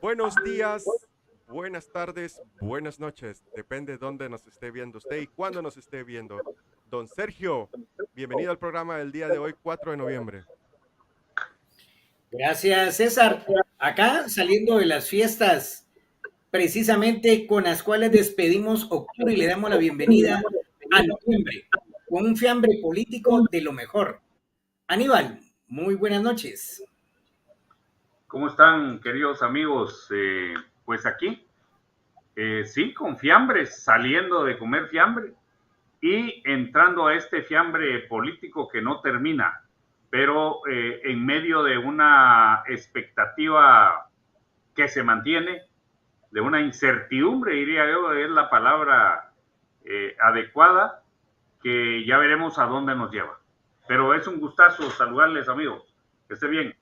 Buenos días, buenas tardes, buenas noches. Depende de dónde nos esté viendo usted y cuándo nos esté viendo. Don Sergio, bienvenido al programa del día de hoy, 4 de noviembre. Gracias, César. Acá saliendo de las fiestas, precisamente con las cuales despedimos octubre y le damos la bienvenida a noviembre, con un fiambre político de lo mejor. Aníbal, muy buenas noches. ¿Cómo están, queridos amigos? Pues aquí, sí, con fiambres, saliendo de comer fiambre y entrando a este fiambre político que no termina, pero en medio de una expectativa que se mantiene, de una incertidumbre, diría yo, es la palabra adecuada, que ya veremos a dónde nos lleva. Pero es un gustazo saludarles, amigos. Que esté bien.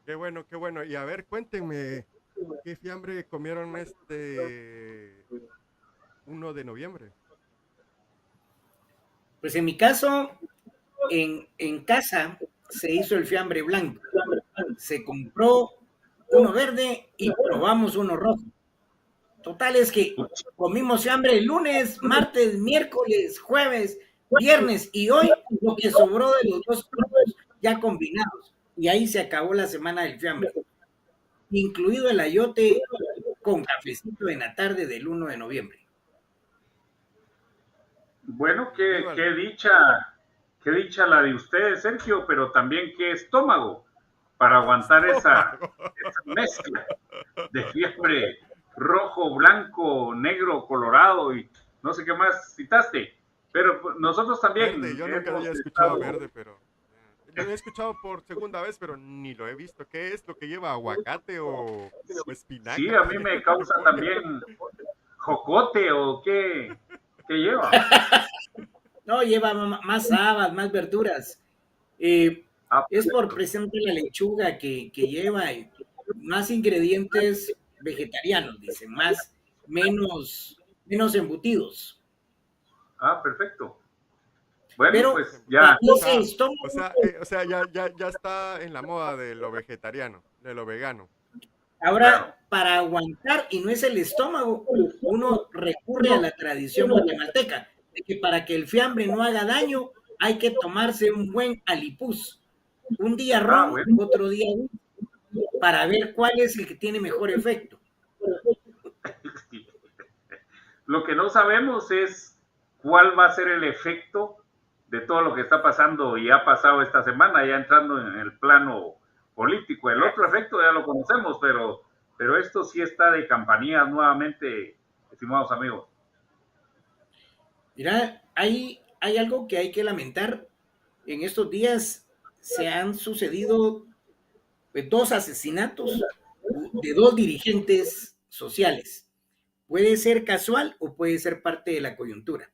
Qué bueno, qué bueno. Y a ver, cuéntenme, ¿qué fiambre comieron este 1 de noviembre? Pues en mi caso, en casa se hizo el fiambre blanco. Se compró uno verde y probamos uno rojo. Total es que comimos hambre el lunes, martes, miércoles, jueves, viernes y hoy lo que sobró de los dos grupos ya combinados. Y ahí se acabó la semana del fiambre, incluido el ayote con cafecito en la tarde del 1 de noviembre. Bueno, Aníbal, qué dicha la de ustedes, Sergio, pero también qué estómago para qué aguantar estómago. esa mezcla de fiebre rojo, blanco, negro, colorado y no sé qué más citaste. Pero pues, nosotros Verde, también yo nunca hemos había escuchado estado. verde, pero lo he escuchado por segunda vez, pero ni lo he visto. ¿Qué es lo que lleva aguacate o Sí, espinaca? a ¿Qué, mí qué es me lo que le causa ponen? también jocote o qué lleva. No, lleva más habas, más verduras. Eh, Ah, es por perfecto. presente la lechuga que lleva más ingredientes vegetarianos, dicen, menos embutidos. Ah, perfecto. Bueno, Pero Menos pues embutido. para ya. ese estómago, O sea, ya está en la moda de lo vegetariano, de lo vegano. ahora Claro. para aguantar, y no es el estómago, uno recurre a la tradición guatemalteca, de que para que el fiambre no haga daño, hay que tomarse un buen alipuz. Un día Ah, ron, bueno. otro día para ver cuál es el que tiene mejor efecto. Lo que no sabemos es cuál va a ser el efecto de todo lo que está pasando y ha pasado esta semana, ya entrando en el plano político. El otro efecto ya lo conocemos, pero esto sí está de campanías nuevamente, estimados amigos. Mira, hay algo que hay que lamentar. En estos días se han sucedido dos asesinatos de dos dirigentes sociales. Puede ser casual o puede ser parte de la coyuntura.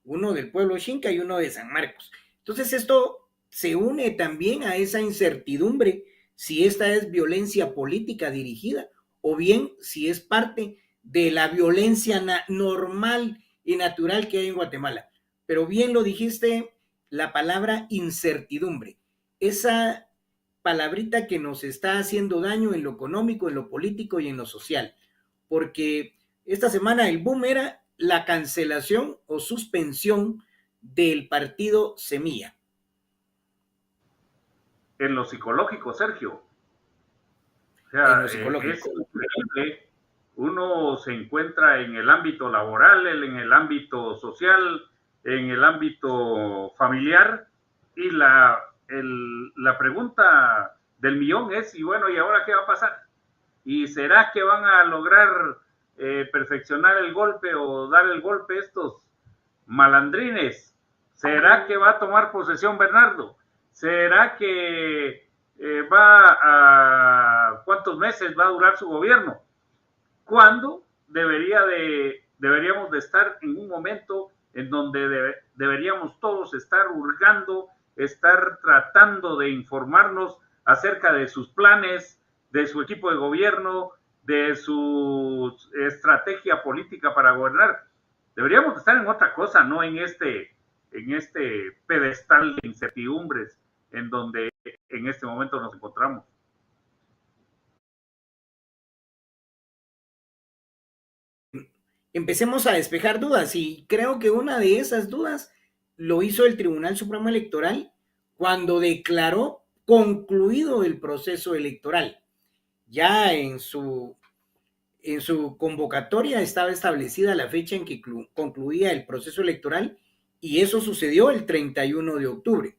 Uno del pueblo Xinca y uno de San Marcos. Entonces esto se une también a esa incertidumbre si esta es violencia política dirigida o bien si es parte de la violencia normal y natural que hay en Guatemala. Pero bien lo dijiste, la palabra incertidumbre. Esa palabrita que nos está haciendo daño en lo económico, en lo político y en lo social. Porque esta semana el boom era la cancelación o suspensión del partido Semilla. En lo psicológico, Sergio, o En sea, lo es psicológico. increíble. Uno se encuentra en el ámbito laboral, en el ámbito social, en el ámbito familiar, y la pregunta del millón es, y bueno, ¿y ahora qué va a pasar? ¿Y será que van a lograr perfeccionar el golpe o dar el golpe estos malandrines? ¿Será que va a tomar posesión Bernardo? ¿Será que va a cuántos meses va a durar su gobierno? ¿Cuándo deberíamos de estar en un momento en donde deberíamos todos estar hurgando, estar tratando de informarnos acerca de sus planes, de su equipo de gobierno, de su estrategia política para gobernar? Deberíamos estar en otra cosa, no en este pedestal de incertidumbres en donde en este momento nos encontramos. empecemos a despejar dudas, y creo que una de esas dudas lo hizo el Tribunal Supremo Electoral cuando declaró concluido el proceso electoral. Ya en su convocatoria estaba establecida la fecha en que concluía el proceso electoral, y eso sucedió el 31 de octubre.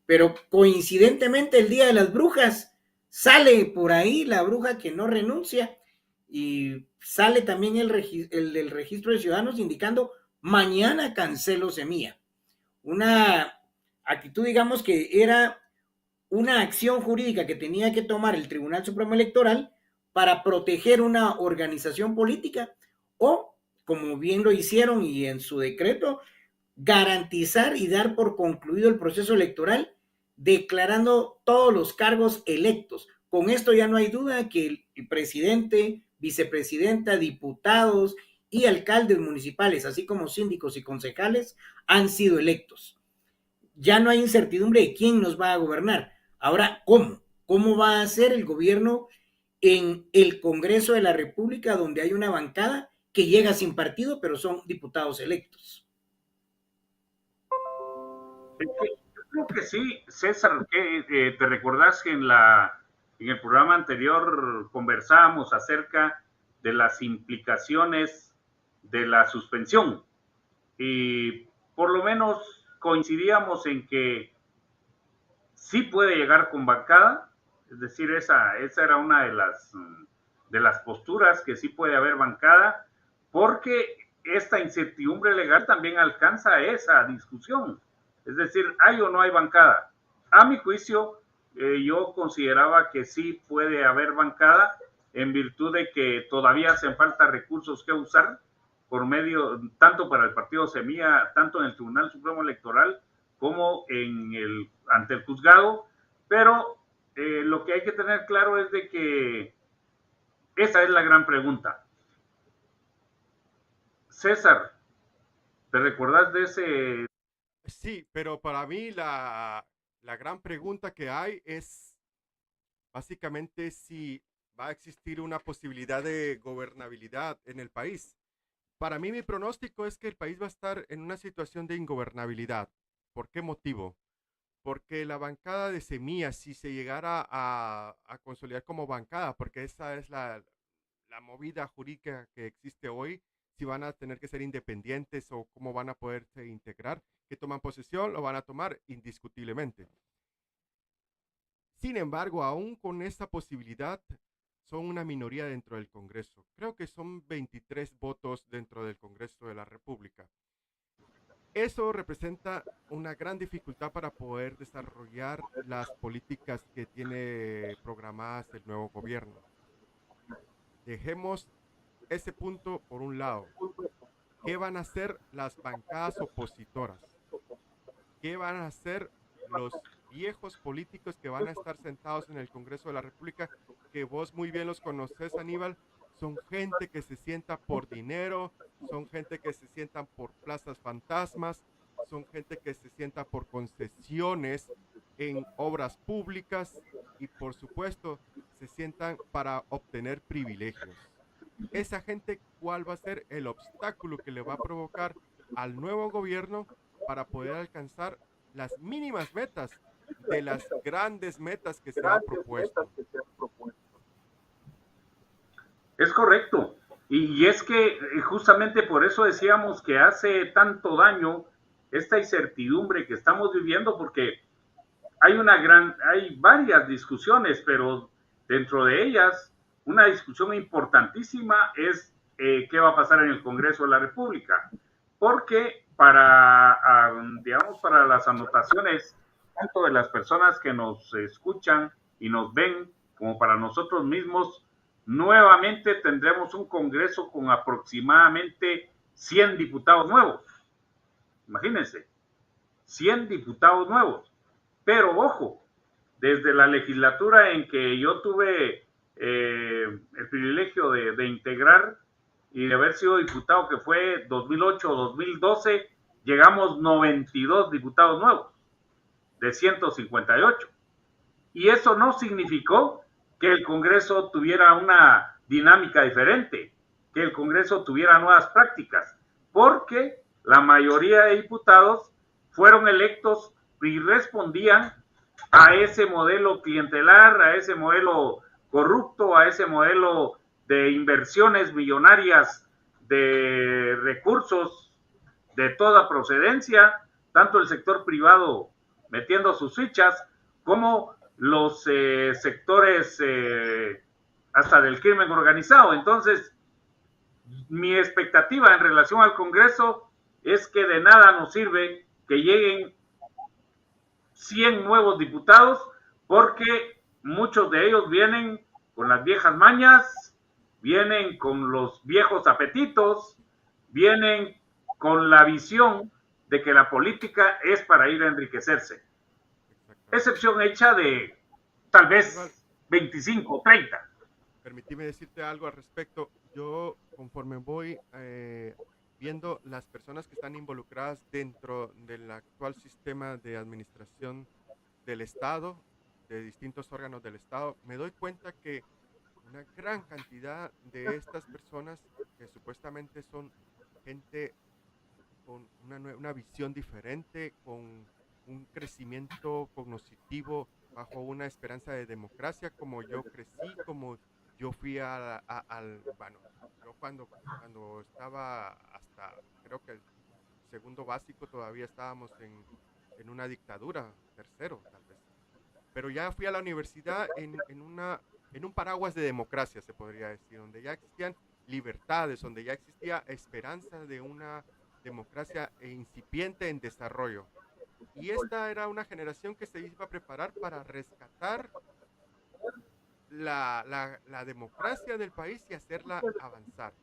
Pero coincidentemente el Día de las Brujas sale por ahí la bruja que no renuncia, y sale también el del registro de ciudadanos indicando mañana cancelo semilla. Una actitud, digamos, que era una acción jurídica que tenía que tomar el Tribunal Supremo Electoral para proteger una organización política, o, como bien lo hicieron y en su decreto, garantizar y dar por concluido el proceso electoral, declarando todos los cargos electos. Con esto ya no hay duda que el presidente, vicepresidenta, diputados y alcaldes municipales, así como síndicos y concejales, han sido electos. Ya no hay incertidumbre de quién nos va a gobernar. Ahora, ¿cómo? ¿Cómo va a ser el gobierno en el Congreso de la República, donde hay una bancada que llega sin partido, pero son diputados electos? Yo creo que sí, César, que te recordás que en el programa anterior conversábamos acerca de las implicaciones de la suspensión, y por lo menos coincidíamos en que sí puede llegar con bancada, es decir, esa era una de las posturas, que sí puede haber bancada, porque esta incertidumbre legal también alcanza esa discusión. Es decir, ¿hay o no hay bancada? A mi juicio, yo consideraba que sí puede haber bancada, en virtud de que todavía hacen falta recursos que usar por medio, tanto para el partido Semilla, tanto en el Tribunal Supremo Electoral como ante el juzgado, pero lo que hay que tener claro es de que esa es la gran pregunta. César, ¿te recordás de ese? Sí, pero para mí la gran pregunta que hay es básicamente si va a existir una posibilidad de gobernabilidad en el país. Para mí mi pronóstico es que el país va a estar en una situación de ingobernabilidad. ¿Por qué motivo? Porque la bancada de semillas, si se llegara a consolidar como bancada, porque esa es la movida jurídica que existe hoy, si van a tener que ser independientes o cómo van a poderse integrar, que toman posesión, lo van a tomar indiscutiblemente. Sin embargo, aún con esta posibilidad, son una minoría dentro del Congreso. Creo que son 23 votos dentro del Congreso de la República. Eso representa una gran dificultad para poder desarrollar las políticas que tiene programadas el nuevo gobierno. Dejemos ese punto por un lado. ¿Qué van a hacer las bancadas opositoras? ¿Qué van a hacer los viejos políticos que van a estar sentados en el Congreso de la República, que vos muy bien los conoces, Aníbal? Son gente que se sienta por dinero, son gente que se sientan por plazas fantasmas, son gente que se sienta por concesiones en obras públicas y por supuesto se sientan para obtener privilegios. Esa gente, ¿cuál va a ser el obstáculo que le va a provocar al nuevo gobierno para poder alcanzar las mínimas metas de las grandes metas que se han propuesto? Es correcto. Y es que justamente por eso decíamos que hace tanto daño esta incertidumbre que estamos viviendo, porque hay varias discusiones, pero dentro de ellas, una discusión importantísima es qué va a pasar en el Congreso de la República. Porque digamos, para las anotaciones, tanto de las personas que nos escuchan y nos ven, como para nosotros mismos, nuevamente tendremos un Congreso con aproximadamente 100 diputados nuevos. Imagínense, 100 diputados nuevos. Pero ojo, desde la legislatura en que yo tuve el privilegio de integrar y de haber sido diputado, que fue 2008-2012, llegamos 92 diputados nuevos de 158. Y eso no significó que el Congreso tuviera una dinámica diferente. que el Congreso tuviera nuevas prácticas, porque la mayoría de diputados fueron electos y respondían a ese modelo clientelar, a ese modelo corrupto, a ese modelo de inversiones millonarias de recursos de toda procedencia, tanto el sector privado metiendo sus fichas, como los sectores hasta del crimen organizado. Entonces, mi expectativa en relación al Congreso es que de nada nos sirve que lleguen 100 nuevos diputados, porque muchos de ellos vienen con las viejas mañas, vienen con los viejos apetitos, vienen con la visión de que la política es para ir a enriquecerse. Excepción hecha de tal vez 25, 30. Permíteme decirte algo al respecto. Yo, conforme voy viendo las personas que están involucradas dentro del actual sistema de administración del Estado, de distintos órganos del Estado, me doy cuenta que una gran cantidad de estas personas que supuestamente son gente con una visión diferente, con un crecimiento cognitivo bajo una esperanza de democracia, como yo crecí, como yo fui bueno, yo cuando estaba hasta, creo que el segundo básico, todavía estábamos en una dictadura, tercero tal vez. Pero ya fui a la universidad en un paraguas de democracia, se podría decir, donde ya existían libertades, donde ya existía esperanza de una democracia incipiente en desarrollo. Y esta era una generación que se iba a preparar para rescatar la democracia del país y hacerla avanzar.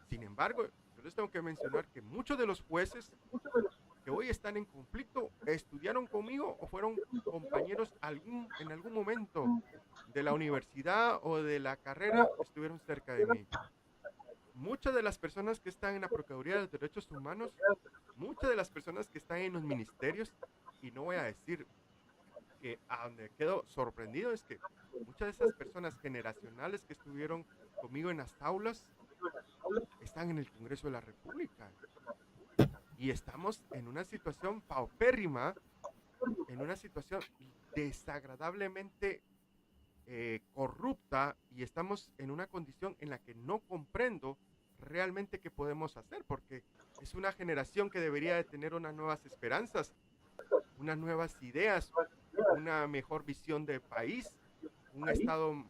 Sin embargo, yo les tengo que mencionar que muchos de los jueces que hoy están en conflicto estudiaron conmigo o fueron compañeros en algún momento de la universidad o de la carrera, estuvieron cerca de mí. Muchas de las personas que están en la Procuraduría de los Derechos Humanos, muchas de las personas que están en los ministerios, y no voy a decir que a donde quedo sorprendido es que muchas de esas personas generacionales que estuvieron conmigo en las aulas están en el Congreso de la República. Y estamos en una situación paupérrima, en una situación desagradablemente corrupta, y estamos en una condición en la que no comprendo realmente qué podemos hacer, porque es una generación que debería de tener unas nuevas esperanzas, unas nuevas ideas, una mejor visión del país, un Estado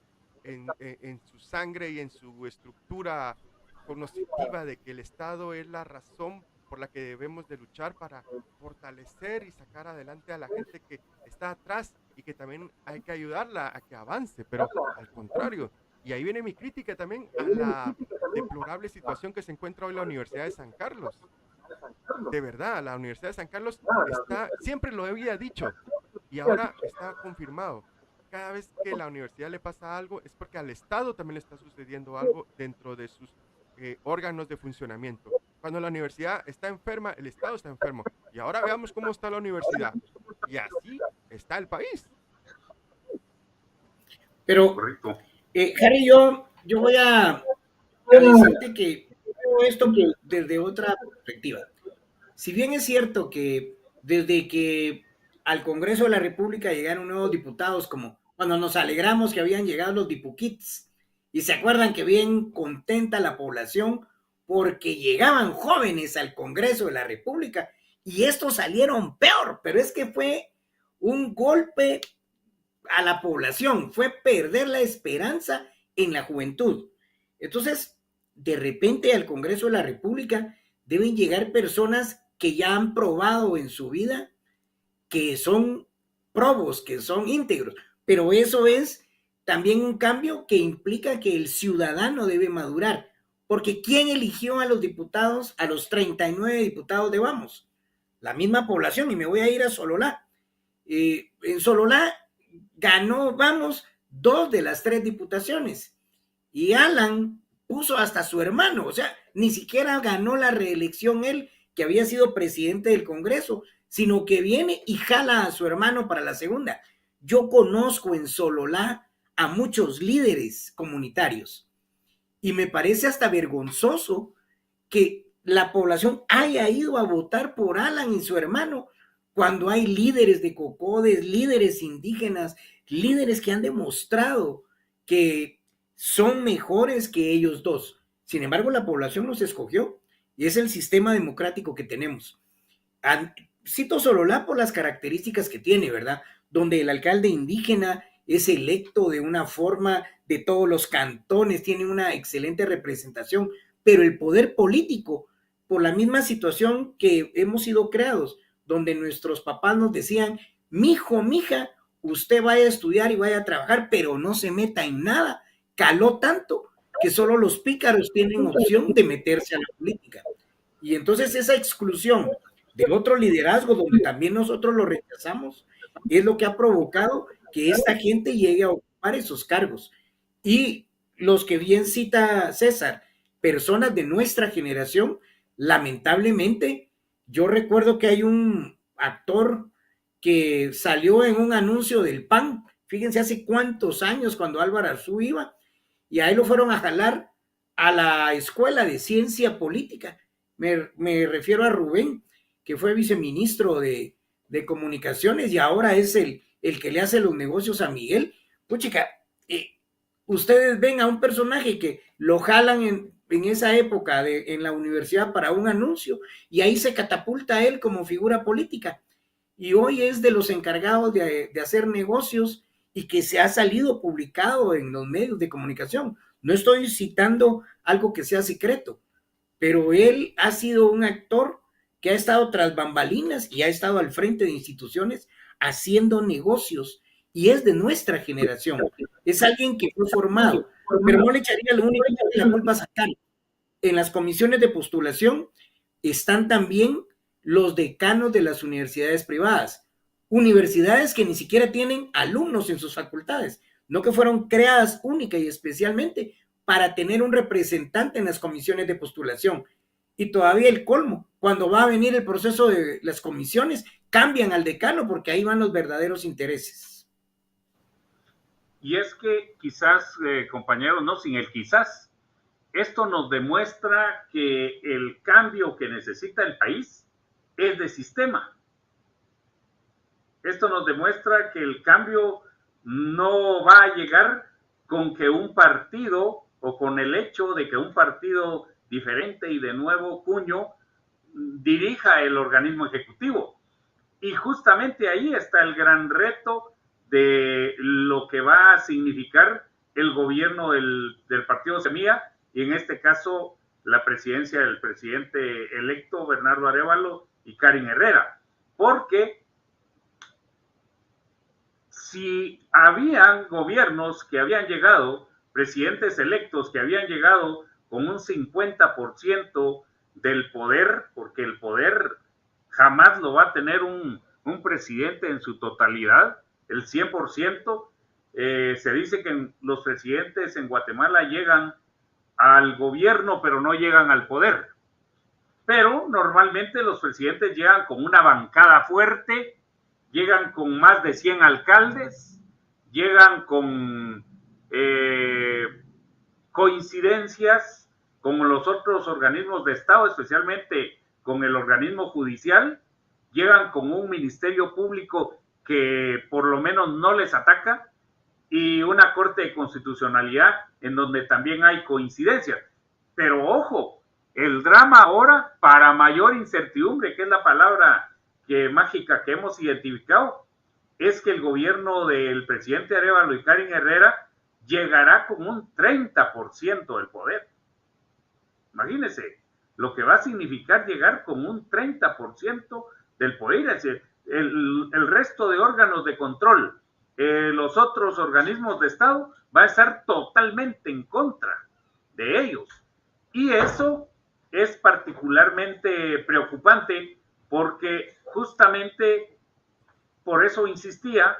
en su sangre y en su estructura cognitiva de que el Estado es la razón por la que debemos de luchar para fortalecer y sacar adelante a la gente que está atrás, y que también hay que ayudarla a que avance, pero al contrario. Y ahí viene mi crítica también a la deplorable situación que se encuentra hoy la Universidad de San Carlos. De verdad, la Universidad de San Carlos está, siempre lo había dicho, y ahora está confirmado. Cada vez que la universidad le pasa algo es porque al Estado también le está sucediendo algo dentro de sus órganos de funcionamiento. Cuando la universidad está enferma, el Estado está enfermo. Y ahora veamos cómo está la universidad. Y así está el país. Pero, Harry, yo voy a decirte que veo esto desde otra perspectiva. Si bien es cierto que desde que al Congreso de la República llegaron nuevos diputados, como cuando nos alegramos que habían llegado los dipuquits, y se acuerdan que bien contenta la población porque llegaban jóvenes al Congreso de la República, y estos salieron peor, pero es que fue un golpe a la población, fue perder la esperanza en la juventud. Entonces, de repente al Congreso de la República deben llegar personas que ya han probado en su vida que son probos, que son íntegros, pero eso es también un cambio que implica que el ciudadano debe madurar, porque ¿quién eligió a los diputados, a los 39 diputados de Vamos? La misma población, y me voy a ir a Sololá. En Sololá ganó Vamos 2 de las 3 diputaciones, y Alan puso hasta su hermano, o sea, ni siquiera ganó la reelección él, que había sido presidente del Congreso, sino que viene y jala a su hermano para la segunda. Yo conozco en Sololá a muchos líderes comunitarios, Y me parece hasta vergonzoso que la población haya ido a votar por Alan y su hermano cuando hay líderes de COCODES, líderes indígenas, líderes que han demostrado que son mejores que ellos dos. Sin embargo, la población los escogió y es el sistema democrático que tenemos. Cito Sololá por las características que tiene, ¿verdad? Donde el alcalde indígena es electo de una forma de todos los cantones, tiene una excelente representación, pero el poder político, por la misma situación que hemos sido creados, donde nuestros papás nos decían, mijo, mija, usted vaya a estudiar y vaya a trabajar, pero no se meta en nada, caló tanto que solo los pícaros tienen opción de meterse a la política. Y entonces esa exclusión del otro liderazgo, donde también nosotros lo rechazamos, es lo que ha provocado que esta gente llegue a ocupar esos cargos. Y los que bien cita César, personas de nuestra generación, lamentablemente, yo recuerdo que hay un actor que salió en un anuncio del PAN, fíjense hace cuántos años cuando Álvaro Arzú iba, y ahí lo fueron a jalar a la escuela de ciencia política. Me refiero a Rubén, que fue viceministro de comunicaciones y ahora es el que le hace los negocios a Miguel. Puchica, ustedes ven a un personaje que lo jalan en esa época en la universidad para un anuncio y ahí se catapulta a él como figura política. Y hoy es de los encargados de hacer negocios y que se ha salido publicado en los medios de comunicación. No estoy citando algo que sea secreto, pero él ha sido un actor que ha estado tras bambalinas y ha estado al frente de instituciones haciendo negocios y es de nuestra generación. Es alguien que fue formado, pero no le echaría lo único que la culpa a sacar. En las comisiones de postulación están también los decanos de las universidades privadas, universidades que ni siquiera tienen alumnos en sus facultades, no que fueron creadas única y especialmente para tener un representante en las comisiones de postulación. Y todavía el colmo, cuando va a venir el proceso de las comisiones, cambian al decano porque ahí van los verdaderos intereses. Y es que quizás, compañeros, no sin el quizás, esto nos demuestra que el cambio que necesita el país es de sistema. Esto nos demuestra que el cambio no va a llegar con que un partido o con el hecho de que un partido diferente y de nuevo cuño dirija el organismo ejecutivo. Y justamente ahí está el gran reto de lo que va a significar el gobierno del partido Semilla y en este caso la presidencia del presidente electo Bernardo Arévalo y Karin Herrera. Porque si habían gobiernos que habían llegado, presidentes electos que habían llegado con un 50% del poder, porque el poder jamás lo va a tener un presidente en su totalidad, el 100%, se dice que los presidentes en Guatemala llegan al gobierno, pero no llegan al poder. Pero normalmente los presidentes llegan con una bancada fuerte, llegan con más de 100 alcaldes, llegan con coincidencias con los otros organismos de Estado, especialmente con el organismo judicial, llegan con un ministerio público que por lo menos no les ataca y una corte de constitucionalidad en donde también hay coincidencias. Pero ojo, el drama ahora, para mayor incertidumbre, que es la palabra mágica que hemos identificado, es que el gobierno del presidente Arévalo y Karin Herrera llegará con un 30% del poder. Imagínense lo que va a significar llegar con un 30% del poder, es decir, el resto de órganos de control, los otros organismos de Estado, va a estar totalmente en contra de ellos. Y eso es particularmente preocupante porque justamente por eso insistía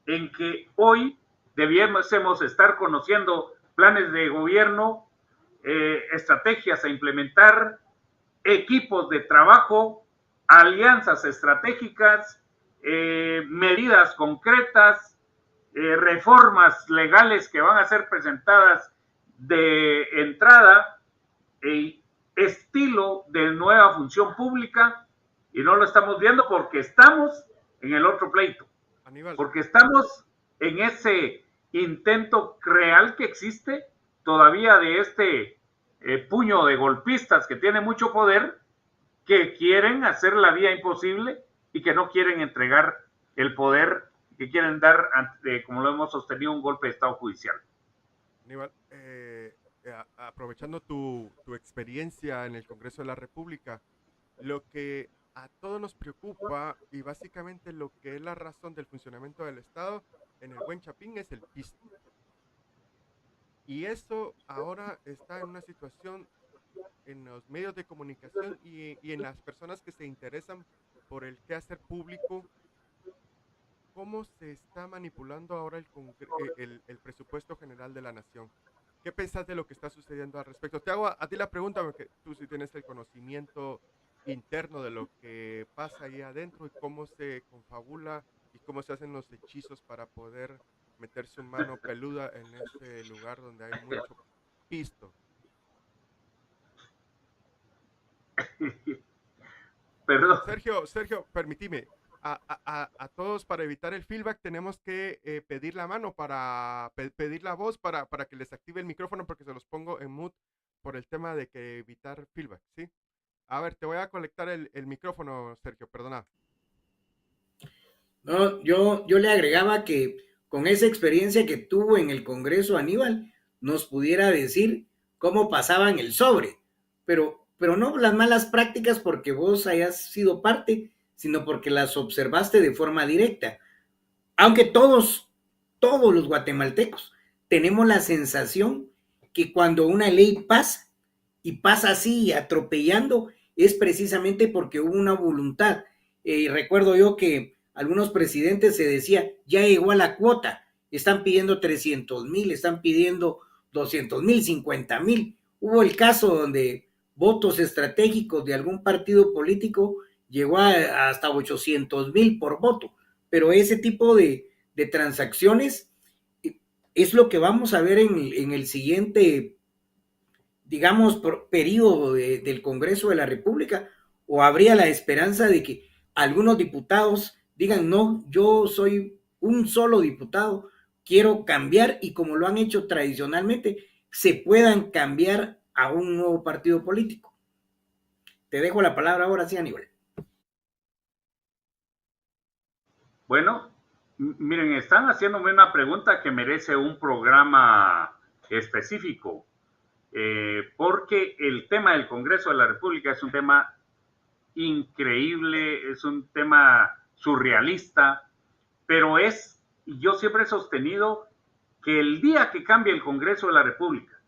en que hoy debiésemos estar conociendo planes de gobierno, estrategias a implementar, equipos de trabajo, alianzas estratégicas, medidas concretas, reformas legales que van a ser presentadas de entrada estilo de nueva función pública, y no lo estamos viendo porque estamos en el otro pleito, Aníbal, porque estamos en ese intento real que existe todavía de este puño de golpistas que tiene mucho poder, que quieren hacer la vida imposible y que no quieren entregar el poder, que quieren dar, como lo hemos sostenido, un golpe de Estado judicial. Aníbal, aprovechando tu experiencia en el Congreso de la República, lo que a todos nos preocupa y básicamente lo que es la razón del funcionamiento del Estado en el Buen Chapín es el piso. Y eso ahora está en una situación en los medios de comunicación y en las personas que se interesan por el quehacer público. ¿Cómo se está manipulando ahora el presupuesto general de la nación? ¿Qué pensás de lo que está sucediendo al respecto? Te hago a ti la pregunta porque tú sí tienes el conocimiento interno de lo que pasa ahí adentro y cómo se confabula y cómo se hacen los hechizos para poder meter su mano peluda en ese lugar donde hay mucho pisto. Perdón. Sergio, permíteme. A todos, para evitar el feedback, tenemos que pedir la mano, pedir la voz para que les active el micrófono, porque se los pongo en mute por el tema de que evitar feedback, ¿sí? A ver, te voy a conectar el micrófono, Sergio, perdona. No, yo le agregaba que con esa experiencia que tuvo en el Congreso Aníbal, nos pudiera decir cómo pasaban el sobre, pero no las malas prácticas porque vos hayas sido parte, sino porque las observaste de forma directa. Aunque todos los guatemaltecos tenemos la sensación que cuando una ley pasa, y pasa así, atropellando, es precisamente porque hubo una voluntad. Recuerdo yo que algunos presidentes se decía, ya llegó a la cuota, están pidiendo 300,000, están pidiendo 200,000, 50,000. Hubo el caso donde votos estratégicos de algún partido político llegó hasta 800,000 por voto, pero ese tipo de transacciones es lo que vamos a ver en el siguiente, digamos, periodo del Congreso de la República, o habría la esperanza de que algunos diputados digan, no, yo soy un solo diputado, quiero cambiar, y como lo han hecho tradicionalmente, se puedan cambiar a un nuevo partido político. Te dejo la palabra ahora, sí, Aníbal. Bueno, miren, están haciéndome una pregunta que merece un programa específico, porque el tema del Congreso de la República es un tema increíble, es un tema surrealista, pero yo siempre he sostenido que el día que cambie el Congreso de la República,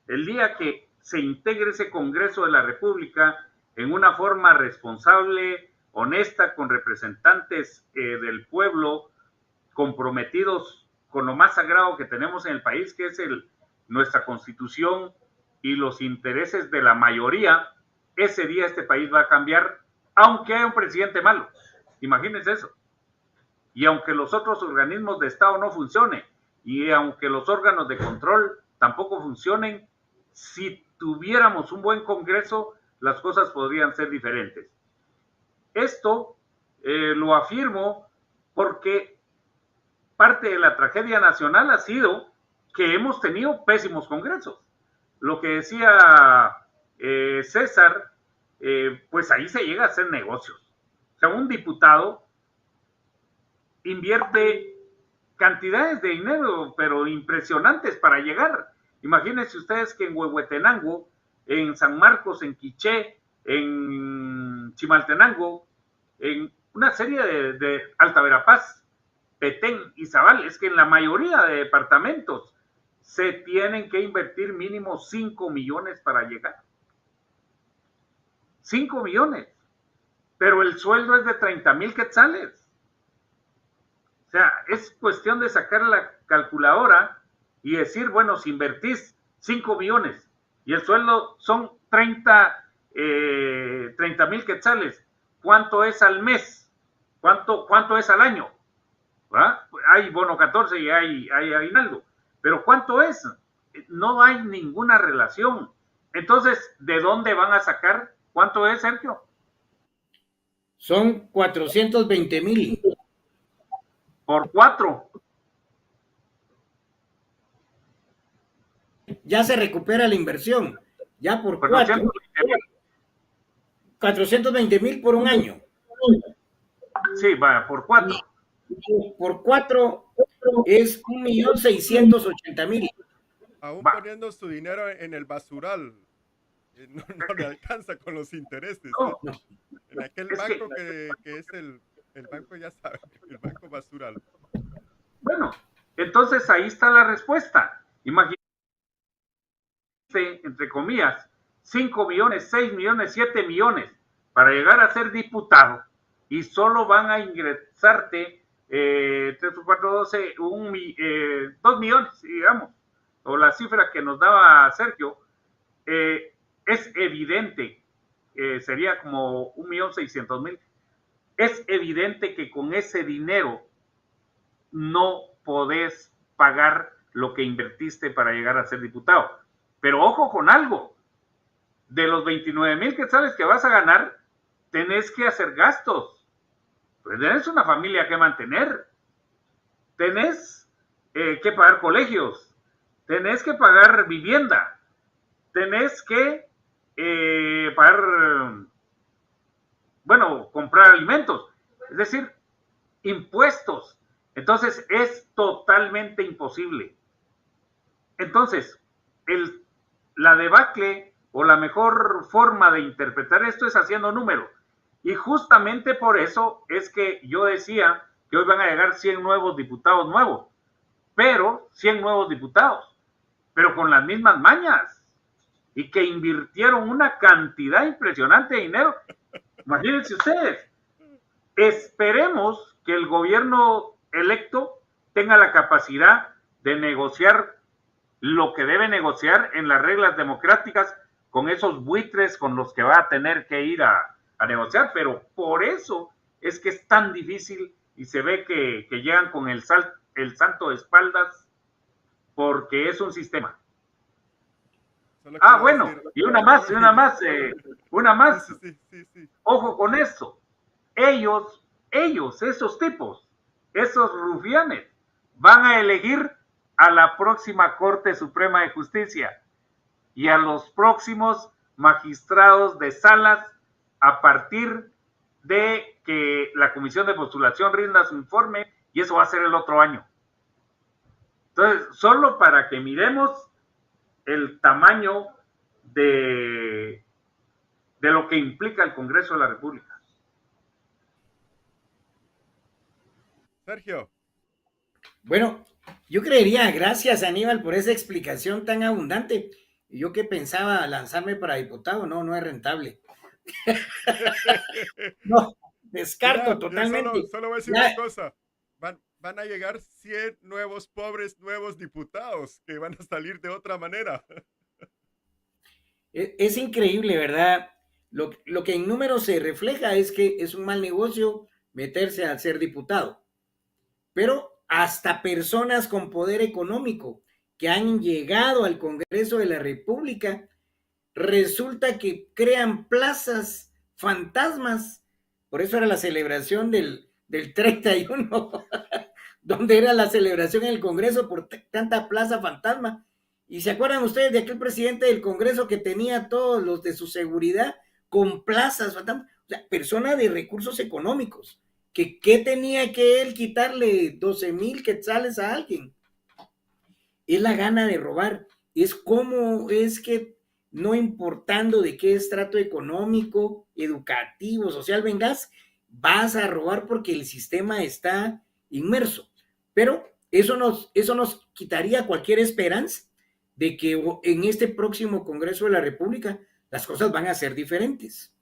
el día que se integre ese Congreso de la República en una forma responsable, honesta, con representantes del pueblo, comprometidos con lo más sagrado que tenemos en el país, que es nuestra Constitución y los intereses de la mayoría, ese día este país va a cambiar, aunque haya un presidente malo. Imagínense eso. Y aunque los otros organismos de Estado no funcionen, y aunque los órganos de control tampoco funcionen, si tuviéramos un buen Congreso, las cosas podrían ser diferentes. Esto lo afirmo porque parte de la tragedia nacional ha sido que hemos tenido pésimos congresos. Lo que decía César, pues ahí se llega a hacer negocios. O sea, un diputado invierte cantidades de dinero, pero impresionantes para llegar. Imagínense ustedes que en Huehuetenango, en San Marcos, en Quiché, en Chimaltenango, en una serie de Alta Verapaz, Petén y Zabal, es que en la mayoría de departamentos se tienen que invertir mínimo 5 millones para llegar. 5 millones. Pero el sueldo es de 30,000 quetzales. O sea, es cuestión de sacar la calculadora y decir, bueno, si invertís 5 millones y el sueldo son 30,000 quetzales, ¿cuánto es al mes? ¿Cuánto es al año? ¿Va? Hay bono 14 y hay aguinaldo. Pero ¿cuánto es? no hay ninguna relación. Entonces, ¿de dónde van a sacar? ¿Cuánto es, Sergio? Son 420,000. Por 4. Ya se recupera la inversión. Ya por 420,000. 420,000 por un año. Sí, vaya, por 4. Por 4 es 1,680,000. Aún Va. poniendo su dinero en el basural, no le alcanza con los intereses. No, No. En aquel Es banco que es el banco, ya saben, el banco basural. Bueno, entonces ahí está la respuesta. Imagínate, entre comillas, 5 millones, 6 millones, 7 millones para llegar a ser diputado y solo van a ingresarte 3 por 4, 12, 2 millones, digamos, o la cifra que nos daba Sergio. Es evidente, sería como 1,600,000. Es evidente que con ese dinero no podés pagar lo que invertiste para llegar a ser diputado. Pero ojo con algo, de los 29,000 quetzales que vas a ganar, tenés que hacer gastos. Pues tenés una familia que mantener, tenés que pagar colegios, tenés que pagar vivienda, tenés que pagar, bueno, comprar alimentos, es decir, impuestos. Entonces es totalmente imposible. Entonces, la debacle o la mejor forma de interpretar esto es haciendo números. Y justamente por eso es que yo decía que hoy van a llegar 100 nuevos diputados nuevos, pero 100 nuevos diputados, pero con las mismas mañas y que invirtieron una cantidad impresionante de dinero. Imagínense ustedes, esperemos que el gobierno electo tenga la capacidad de negociar lo que debe negociar en las reglas democráticas con esos buitres con los que va a tener que ir a negociar, pero por eso es que es tan difícil y se ve que llegan con el santo de espaldas porque es un sistema. Bueno, decir, y una más. Sí. Ojo con eso. Ellos, esos tipos, esos rufianes, van a elegir a la próxima Corte Suprema de Justicia y a los próximos magistrados de salas a partir de que la Comisión de Postulación rinda su informe, y eso va a ser el otro año. Entonces, solo para que miremos el tamaño de lo que implica el Congreso de la República. Sergio. Bueno, yo creería, gracias Aníbal por esa explicación tan abundante. Yo que pensaba lanzarme para diputado, no es rentable. No, descarto. Mira, totalmente. Solo voy a decir una cosa. Van a llegar 100 nuevos diputados que van a salir de otra manera. Es increíble, ¿verdad? Lo que en números se refleja es que es un mal negocio meterse a ser diputado. Pero hasta personas con poder económico que han llegado al Congreso de la República, resulta que crean plazas fantasmas. Por eso era la celebración del 31, donde era la celebración en el Congreso por tanta plaza fantasma. ¿Y se acuerdan ustedes de aquel presidente del Congreso que tenía todos los de su seguridad con plazas fantasmas? O sea, persona de recursos económicos. ¿Qué tenía que él quitarle 12,000 quetzales a alguien? Es la gana de robar. Es como es que no importando de qué estrato económico, educativo, social vengas, vas a robar porque el sistema está inmerso. Pero eso nos quitaría cualquier esperanza de que en este próximo Congreso de la República las cosas van a ser diferentes.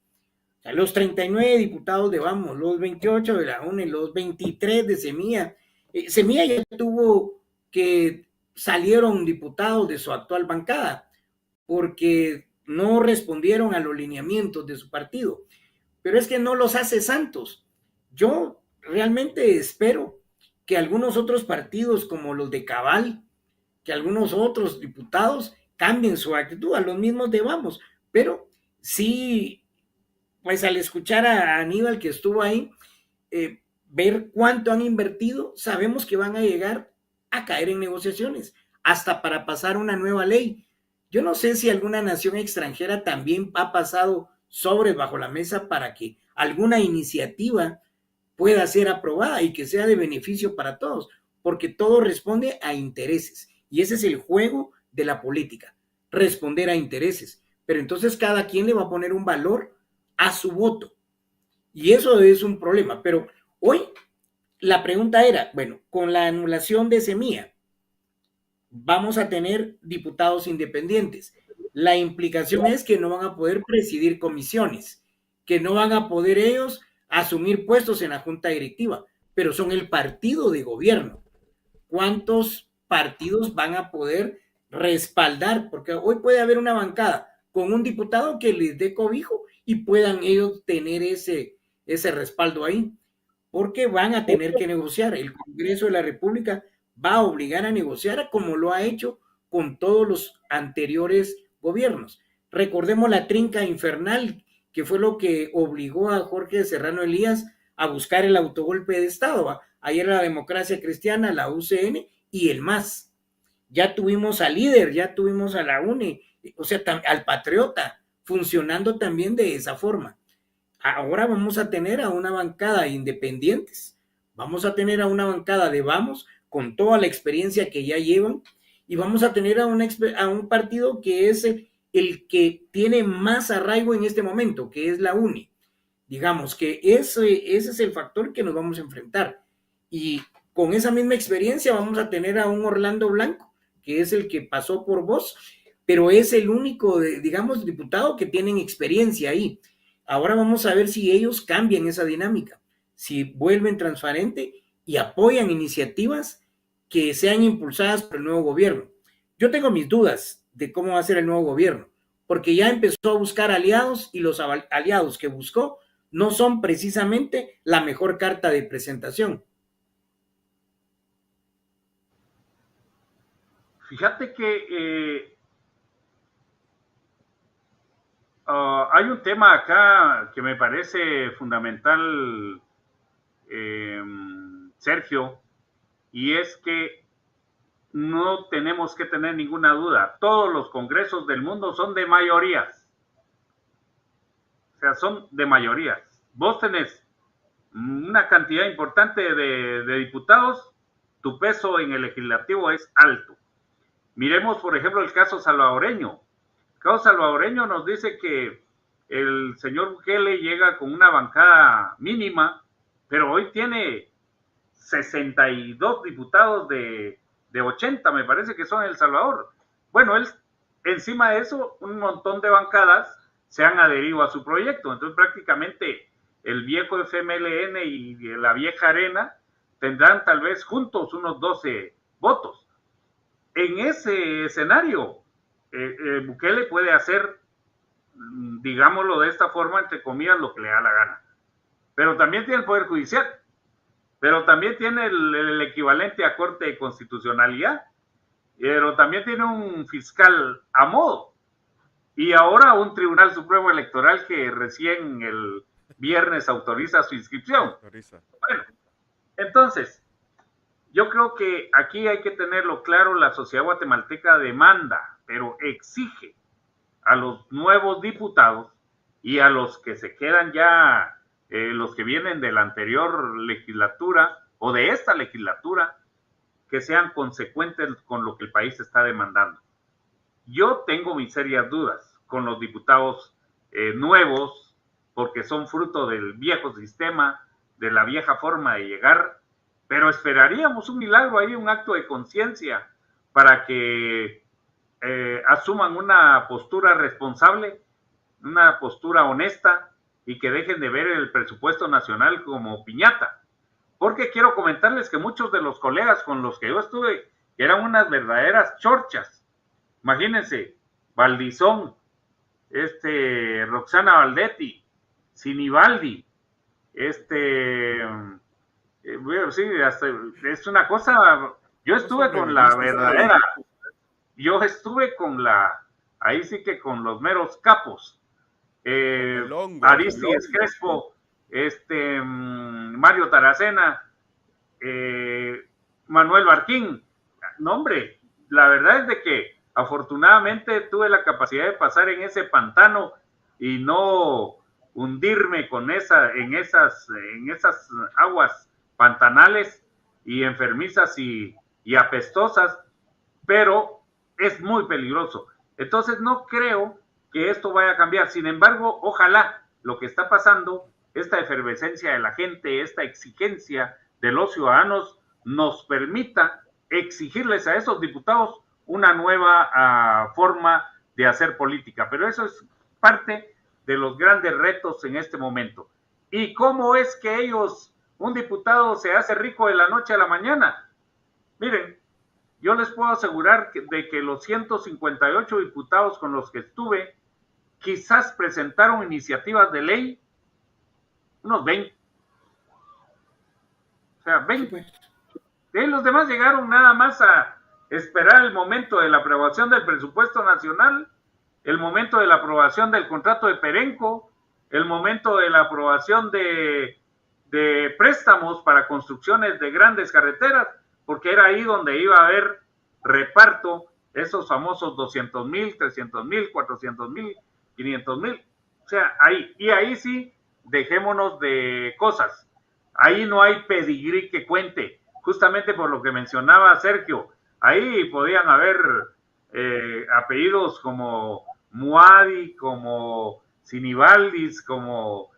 O sea, los 39 diputados de Vamos, los 28 de la UNE, los 23 de Semilla. Semilla ya tuvo que salieron diputados de su actual bancada porque no respondieron a los lineamientos de su partido. Pero es que no los hace santos. Yo realmente espero que algunos otros partidos como los de Cabal que algunos otros diputados cambien su actitud, a los mismos debamos, pero sí, pues al escuchar a Aníbal que estuvo ahí, ver cuánto han invertido, sabemos que van a llegar a caer en negociaciones, hasta para pasar una nueva ley. Yo no sé si alguna nación extranjera también ha pasado sobres bajo la mesa para que alguna iniciativa pueda ser aprobada y que sea de beneficio para todos, porque todo responde a intereses. Y ese es el juego de la política, responder a intereses. Pero entonces cada quien le va a poner un valor a su voto. Y eso es un problema. Pero hoy la pregunta era, bueno, con la anulación de Semilla, vamos a tener diputados independientes. La implicación es que no van a poder presidir comisiones, que no van a poder ellos asumir puestos en la junta directiva, pero son el partido de gobierno. ¿Cuántos partidos van a poder respaldar? Porque hoy puede haber una bancada con un diputado que les dé cobijo y puedan ellos tener ese respaldo ahí, porque van a tener que negociar. El Congreso de la República va a obligar a negociar como lo ha hecho con todos los anteriores gobiernos. Recordemos la trinca infernal, que fue lo que obligó a Jorge Serrano Elías a buscar el autogolpe de Estado. ¿Va? Ayer la Democracia Cristiana, la UCN y el MAS. Ya tuvimos al líder, ya tuvimos a la UNE, o sea, al Patriota, funcionando también de esa forma. Ahora vamos a tener a una bancada de independientes, vamos a tener a una bancada de Vamos, con toda la experiencia que ya llevan, y vamos a tener a un partido que es el que tiene más arraigo en este momento, que es la UNE. Digamos que ese es el factor que nos vamos a enfrentar. Y con esa misma experiencia vamos a tener a un Orlando Blanco, que es el que pasó por Voz, pero es el único, digamos, diputado que tienen experiencia ahí. Ahora vamos a ver si ellos cambian esa dinámica, si vuelven transparente y apoyan iniciativas que sean impulsadas por el nuevo gobierno. Yo tengo mis dudas de cómo va a ser el nuevo gobierno, porque ya empezó a buscar aliados y los aliados que buscó no son precisamente la mejor carta de presentación. Fíjate que hay un tema acá que me parece fundamental, Sergio, y es que no tenemos que tener ninguna duda. Todos los congresos del mundo son de mayorías. O sea, son de mayorías. Vos tenés una cantidad importante de diputados, tu peso en el legislativo es alto. Miremos, por ejemplo, el caso salvadoreño. El caso salvadoreño nos dice que el señor Bukele llega con una bancada mínima, pero hoy tiene 62 diputados de 80, me parece que son en El Salvador. Bueno, él, encima de eso, un montón de bancadas se han adherido a su proyecto. Entonces, prácticamente, el viejo FMLN y la vieja Arena tendrán tal vez juntos unos 12 votos. En ese escenario, Bukele puede hacer, digámoslo de esta forma, entre comillas, lo que le da la gana. Pero también tiene el Poder Judicial, pero también tiene el equivalente a Corte de Constitucionalidad, pero también tiene un fiscal a modo, y ahora un Tribunal Supremo Electoral que recién el viernes autoriza su inscripción. Bueno, entonces, yo creo que aquí hay que tenerlo claro, la sociedad guatemalteca demanda, pero exige a los nuevos diputados y a los que se quedan ya, los que vienen de la anterior legislatura o de esta legislatura, que sean consecuentes con lo que el país está demandando. Yo tengo mis serias dudas con los diputados nuevos, porque son fruto del viejo sistema, de la vieja forma de llegar, pero esperaríamos un milagro ahí, un acto de conciencia para que asuman una postura responsable, una postura honesta y que dejen de ver el presupuesto nacional como piñata. Porque quiero comentarles que muchos de los colegas con los que yo estuve eran unas verdaderas chorchas. Imagínense, Valdizón, Roxana Valdetti, Sinibaldi, sí, hasta, es una cosa, yo estuve con la verdadera, yo estuve ahí sí que con los meros capos, Aristides Crespo, Mario Taracena, Manuel Barquín. No, hombre, la verdad es de que afortunadamente tuve la capacidad de pasar en ese pantano y no hundirme en esas aguas pantanales y enfermizas y apestosas, pero es muy peligroso. Entonces no creo que esto vaya a cambiar. Sin embargo, ojalá lo que está pasando, esta efervescencia de la gente, esta exigencia de los ciudadanos, nos permita exigirles a esos diputados una nueva forma de hacer política. Pero eso es parte de los grandes retos en este momento. ¿Y cómo es que un diputado se hace rico de la noche a la mañana? Miren, yo les puedo asegurar de que los 158 diputados con los que estuve, quizás presentaron iniciativas de ley, unos 20. O sea, 20. Sí, pues. Los demás llegaron nada más a esperar el momento de la aprobación del presupuesto nacional, el momento de la aprobación del contrato de Perenco, el momento de la aprobación de préstamos para construcciones de grandes carreteras, porque era ahí donde iba a haber reparto, esos famosos 200,000, 300,000, 400,000, 500,000. O sea, ahí sí, dejémonos de cosas. Ahí no hay pedigrí que cuente, justamente por lo que mencionaba Sergio. Ahí podían haber apellidos como Muadi, como Sinibaldis, como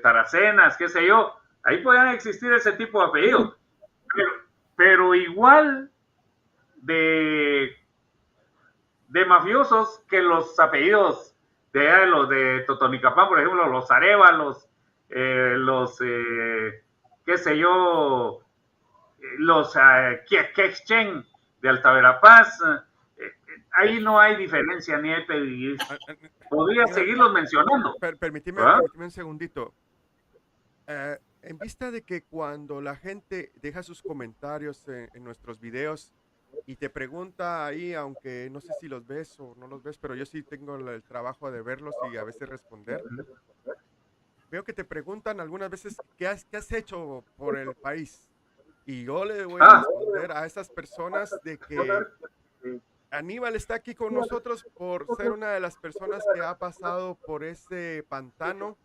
Taracenas, qué sé yo. Ahí podían existir ese tipo de apellidos. Pero igual de mafiosos que los apellidos de los de Totonicapán, por ejemplo, los Arévalos, qué sé yo, los Quechen de Alta Verapaz. Ahí no hay diferencia ni hay pedigrí. Podría seguirlos mencionando. Permíteme un segundito. En vista de que cuando la gente deja sus comentarios en nuestros videos y te pregunta ahí, aunque no sé si los ves o no los ves, pero yo sí tengo el trabajo de verlos y a veces responder. Veo que te preguntan algunas veces qué has hecho por el país. Y yo le voy a responder a esas personas de que Aníbal está aquí con nosotros por ser una de las personas que ha pasado por ese pantano.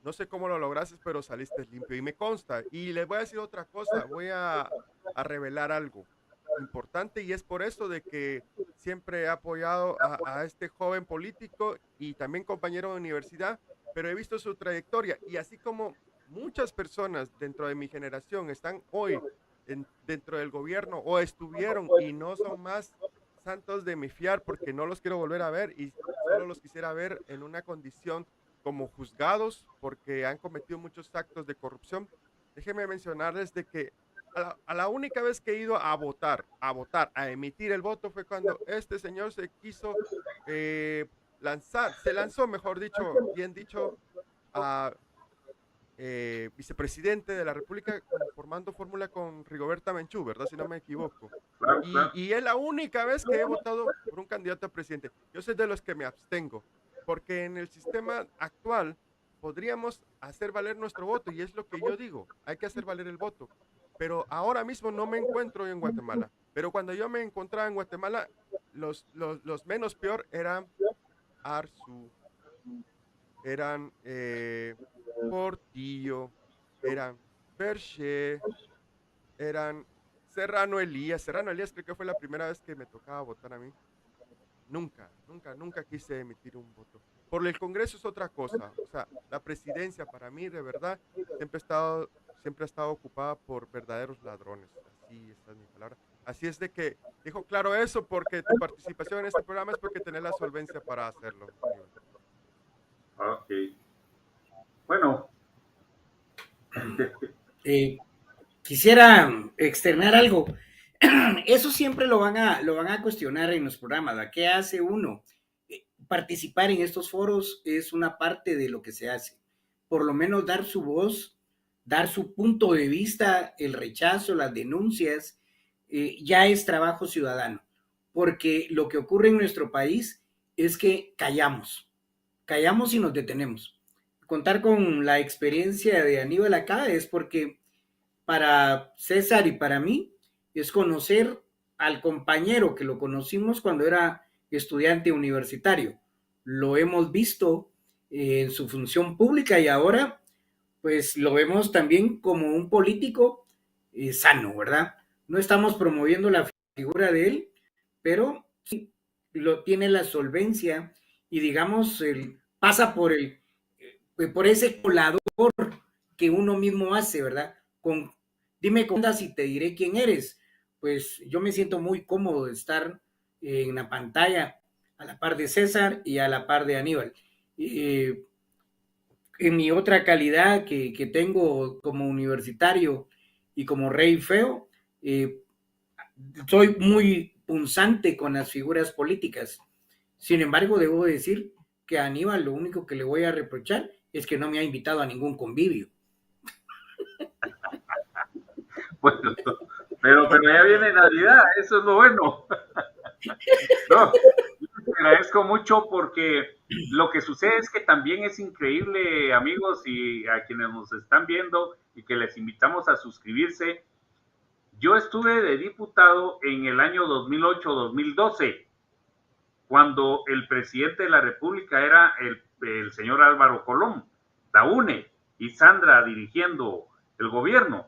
No sé cómo lo lograste, pero saliste limpio y me consta. Y les voy a decir otra cosa, voy a revelar algo importante y es por eso de que siempre he apoyado a este joven político y también compañero de universidad, pero he visto su trayectoria y así como muchas personas dentro de mi generación están hoy dentro del gobierno o estuvieron y no son más santos de mi fiar porque no los quiero volver a ver y solo los quisiera ver en una condición como juzgados porque han cometido muchos actos de corrupción. Déjenme mencionarles de que a la única vez que he ido a votar, a emitir el voto fue cuando este señor se quiso lanzó, mejor dicho, bien dicho, a vicepresidente de la República formando fórmula con Rigoberta Menchú, ¿verdad? Si no me equivoco. Y es la única vez que he votado por un candidato a presidente. Yo soy de los que me abstengo, porque en el sistema actual podríamos hacer valer nuestro voto, y es lo que yo digo, hay que hacer valer el voto. Pero ahora mismo no me encuentro en Guatemala. Pero cuando yo me encontraba en Guatemala, los menos peor eran Arzu, eran Portillo, eran Berché, eran Serrano Elías. Serrano Elías creo que fue la primera vez que me tocaba votar a mí. Nunca quise emitir un voto. Por el Congreso es otra cosa. O sea, la presidencia para mí, de verdad, siempre ha estado ocupada por verdaderos ladrones. Así, esa es mi palabra. Así es de que dejo claro eso porque tu participación en este programa es porque tenés la solvencia para hacerlo. Ok. Bueno. Quisiera externar algo. Eso siempre lo van a cuestionar en los programas. ¿Qué hace uno? Participar en estos foros es una parte de lo que se hace. Por lo menos dar su voz, dar su punto de vista, el rechazo, las denuncias, ya es trabajo ciudadano. porque lo que ocurre en nuestro país es que callamos y nos detenemos. Contar con la experiencia de Aníbal acá es porque para César y para mí es conocer al compañero que lo conocimos cuando era estudiante universitario. Lo hemos visto en su función pública y ahora pues lo vemos también como un político sano, ¿verdad? No estamos promoviendo la figura de él, pero sí lo tiene la solvencia y digamos pasa por ese colador que uno mismo hace, ¿verdad? Dime cómo andas y te diré quién eres. Pues yo me siento muy cómodo de estar en la pantalla a la par de César y a la par de Aníbal. En mi otra calidad que tengo como universitario y como rey feo, soy muy punzante con las figuras políticas. Sin embargo, debo decir que a Aníbal lo único que le voy a reprochar es que no me ha invitado a ningún convivio. Bueno, pero ya viene Navidad, eso es lo bueno. No, te agradezco mucho porque lo que sucede es que también es increíble, amigos, y a quienes nos están viendo y que les invitamos a suscribirse. Yo estuve de diputado en el año 2008-2012, cuando el presidente de la República era el señor Álvaro Colón, la UNE, y Sandra dirigiendo el gobierno.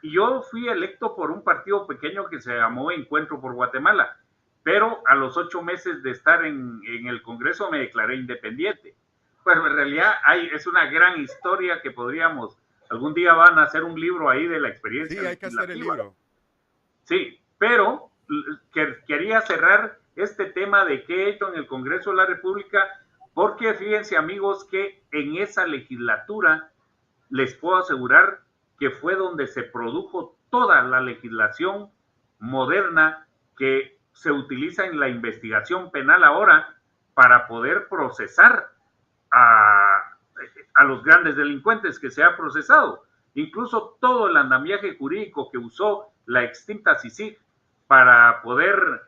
Y yo fui electo por un partido pequeño que se llamó Encuentro por Guatemala, pero a los 8 meses de estar en el Congreso me declaré independiente. Pero en realidad es una gran historia que podríamos, algún día van a hacer un libro ahí de la experiencia. Sí, hay que hacer el libro. Sí, pero quería cerrar este tema de qué he hecho en el Congreso de la República, porque fíjense, amigos, que en esa legislatura les puedo asegurar que fue donde se produjo toda la legislación moderna que se utiliza en la investigación penal ahora para poder procesar a los grandes delincuentes que se ha procesado. Incluso todo el andamiaje jurídico que usó la extinta CICIG para poder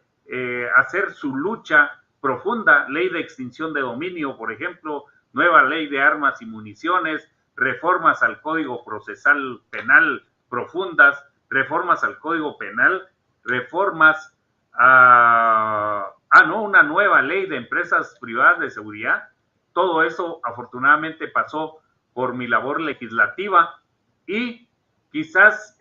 hacer su lucha profunda, ley de extinción de dominio, por ejemplo, nueva ley de armas y municiones, reformas al Código Procesal Penal profundas, reformas al Código Penal, reformas una nueva ley de empresas privadas de seguridad. Todo eso afortunadamente pasó por mi labor legislativa y quizás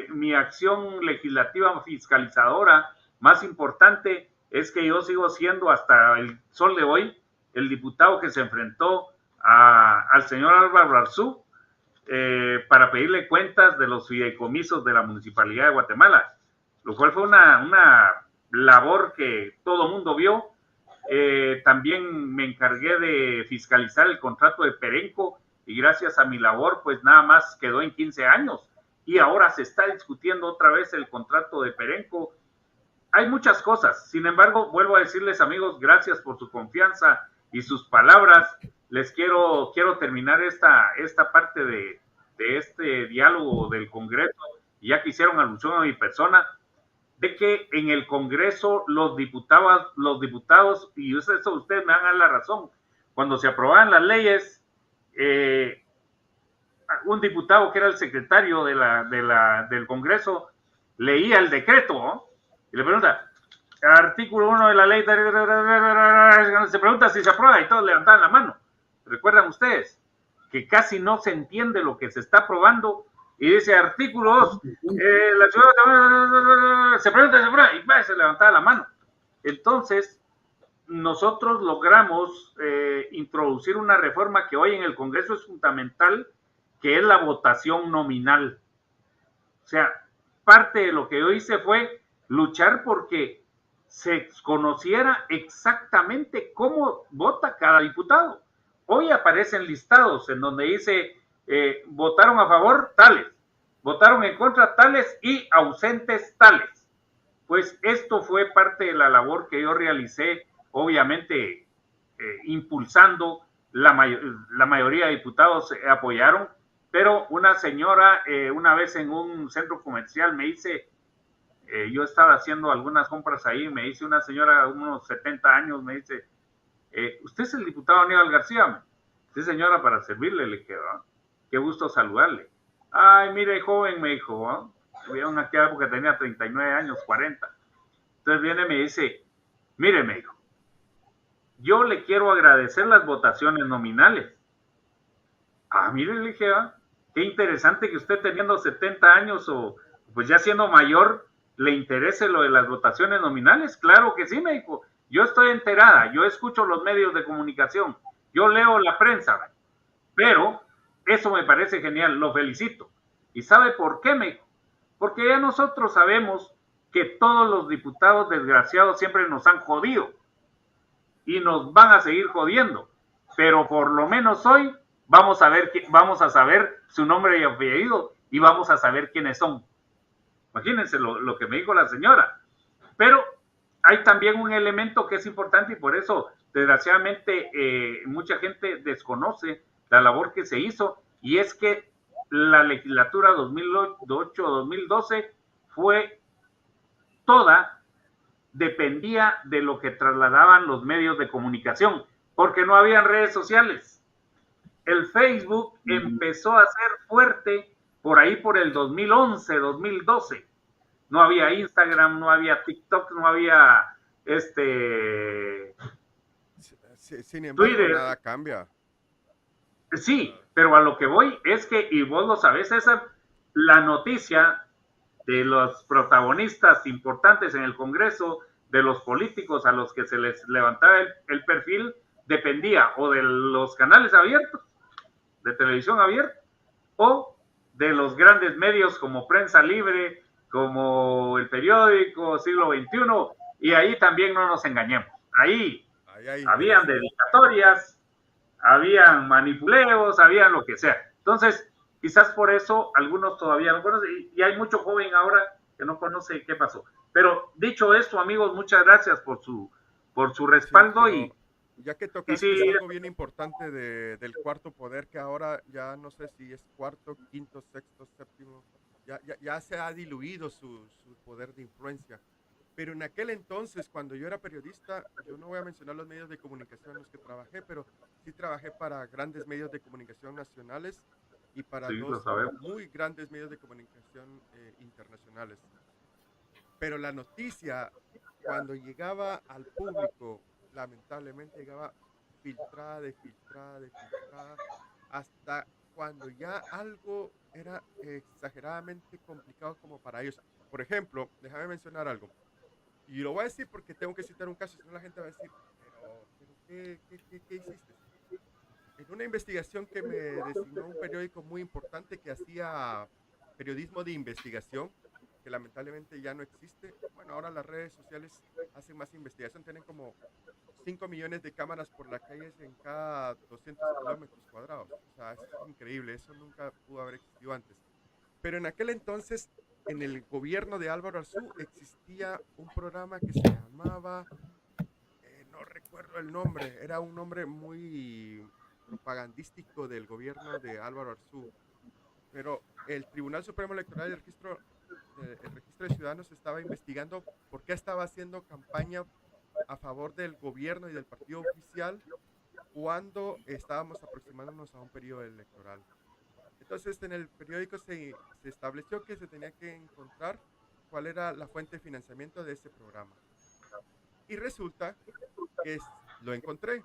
mi acción legislativa fiscalizadora más importante es que yo sigo siendo hasta el sol de hoy el diputado que se enfrentó al señor Álvaro Arzú para pedirle cuentas de los fideicomisos de la Municipalidad de Guatemala, lo cual fue una labor que todo mundo vio. También me encargué de fiscalizar el contrato de Perenco y gracias a mi labor pues nada más quedó en 15 años y ahora se está discutiendo otra vez el contrato de Perenco. Hay muchas cosas, sin embargo vuelvo a decirles, amigos, gracias por su confianza y sus palabras. Les quiero terminar esta parte de este diálogo del Congreso, ya que hicieron alusión a mi persona, de que en el Congreso los diputados, y eso ustedes me dan a la razón, cuando se aprobaban las leyes, un diputado que era el secretario del Congreso leía el decreto, ¿no? Y le pregunta, artículo 1 de la ley, se pregunta si se aprueba y todos levantaban la mano. ¿Recuerdan ustedes? Que casi no se entiende lo que se está aprobando y dice artículo 2, la ciudad se pregunta si se aprueba y se levantaba la mano. Entonces, nosotros logramos introducir una reforma que hoy en el Congreso es fundamental, que es la votación nominal. O sea, parte de lo que yo hice fue luchar porque se conociera exactamente cómo vota cada diputado. Hoy aparecen listados en donde dice votaron a favor tales, votaron en contra tales y ausentes tales. Pues esto fue parte de la labor que yo realicé, obviamente impulsando, la mayoría de diputados apoyaron, pero una señora una vez en un centro comercial me dice, yo estaba haciendo algunas compras ahí, me dice una señora de unos 70 años, me dice, ¿usted es el diputado Aníbal García? Sí, señora, para servirle, le dije, qué gusto saludarle. Ay, mire, joven, me dijo, en aquella época tenía 39 años, 40. Entonces viene y me dice, mire, me dijo, yo le quiero agradecer las votaciones nominales. Mire, le dije, qué interesante que usted teniendo 70 años o pues ya siendo mayor, le interese lo de las votaciones nominales. Claro que sí, me dijo. Yo estoy enterada, yo escucho los medios de comunicación, yo leo la prensa, pero eso me parece genial, lo felicito. ¿Y sabe por qué, me dijo? Porque ya nosotros sabemos que todos los diputados desgraciados siempre nos han jodido y nos van a seguir jodiendo, pero por lo menos hoy vamos a saber su nombre y apellido y vamos a saber quiénes son. Imagínense lo que me dijo la señora. Pero hay también un elemento que es importante y por eso, desgraciadamente, mucha gente desconoce la labor que se hizo, y es que la legislatura 2008-2012 fue toda, dependía de lo que trasladaban los medios de comunicación, porque no había redes sociales. El Facebook empezó a ser fuerte por ahí por el 2011, 2012. No había Instagram, no había TikTok, no había Sin embargo, Twitter. nada cambia. Sí, pero a lo que voy es que, y vos lo sabés, César, la noticia de los protagonistas importantes en el Congreso, de los políticos a los que se les levantaba el perfil, dependía o de los canales abiertos, de televisión abierta, o de los grandes medios como Prensa Libre, como el periódico Siglo XXI, y ahí también no nos engañemos. Ahí habían dedicatorias, habían manipuleos, habían lo que sea. Entonces, quizás por eso algunos todavía no conocen, y hay mucho joven ahora que no conoce qué pasó. Pero dicho esto, amigos, muchas gracias por su respaldo. Sí, ya que tocaste algo bien importante del cuarto poder, que ahora ya no sé si es cuarto, quinto, sexto, séptimo, ya se ha diluido su poder de influencia. Pero en aquel entonces, cuando yo era periodista, yo no voy a mencionar los medios de comunicación en los que trabajé, pero sí trabajé para grandes medios de comunicación nacionales y para dos muy grandes medios de comunicación internacionales. Pero la noticia, cuando llegaba al público, lamentablemente llegaba filtrada, hasta cuando ya algo era exageradamente complicado como para ellos. Por ejemplo, déjame mencionar algo. Y lo voy a decir porque tengo que citar un caso, si no la gente va a decir, pero ¿qué hiciste? En una investigación que me designó un periódico muy importante que hacía periodismo de investigación, que lamentablemente ya no existe. Bueno, ahora las redes sociales hacen más investigación, tienen como 5 millones de cámaras por las calles en cada 200 kilómetros cuadrados. O sea, es increíble, eso nunca pudo haber existido antes. Pero en aquel entonces, en el gobierno de Álvaro Arzú, existía un programa que se llamaba, no recuerdo el nombre, era un nombre muy propagandístico del gobierno de Álvaro Arzú. Pero el Tribunal Supremo Electoral y el Registro de Ciudadanos estaba investigando por qué estaba haciendo campaña a favor del gobierno y del partido oficial cuando estábamos aproximándonos a un periodo electoral. Entonces en el periódico se estableció que se tenía que encontrar cuál era la fuente de financiamiento de ese programa. Y resulta que lo encontré.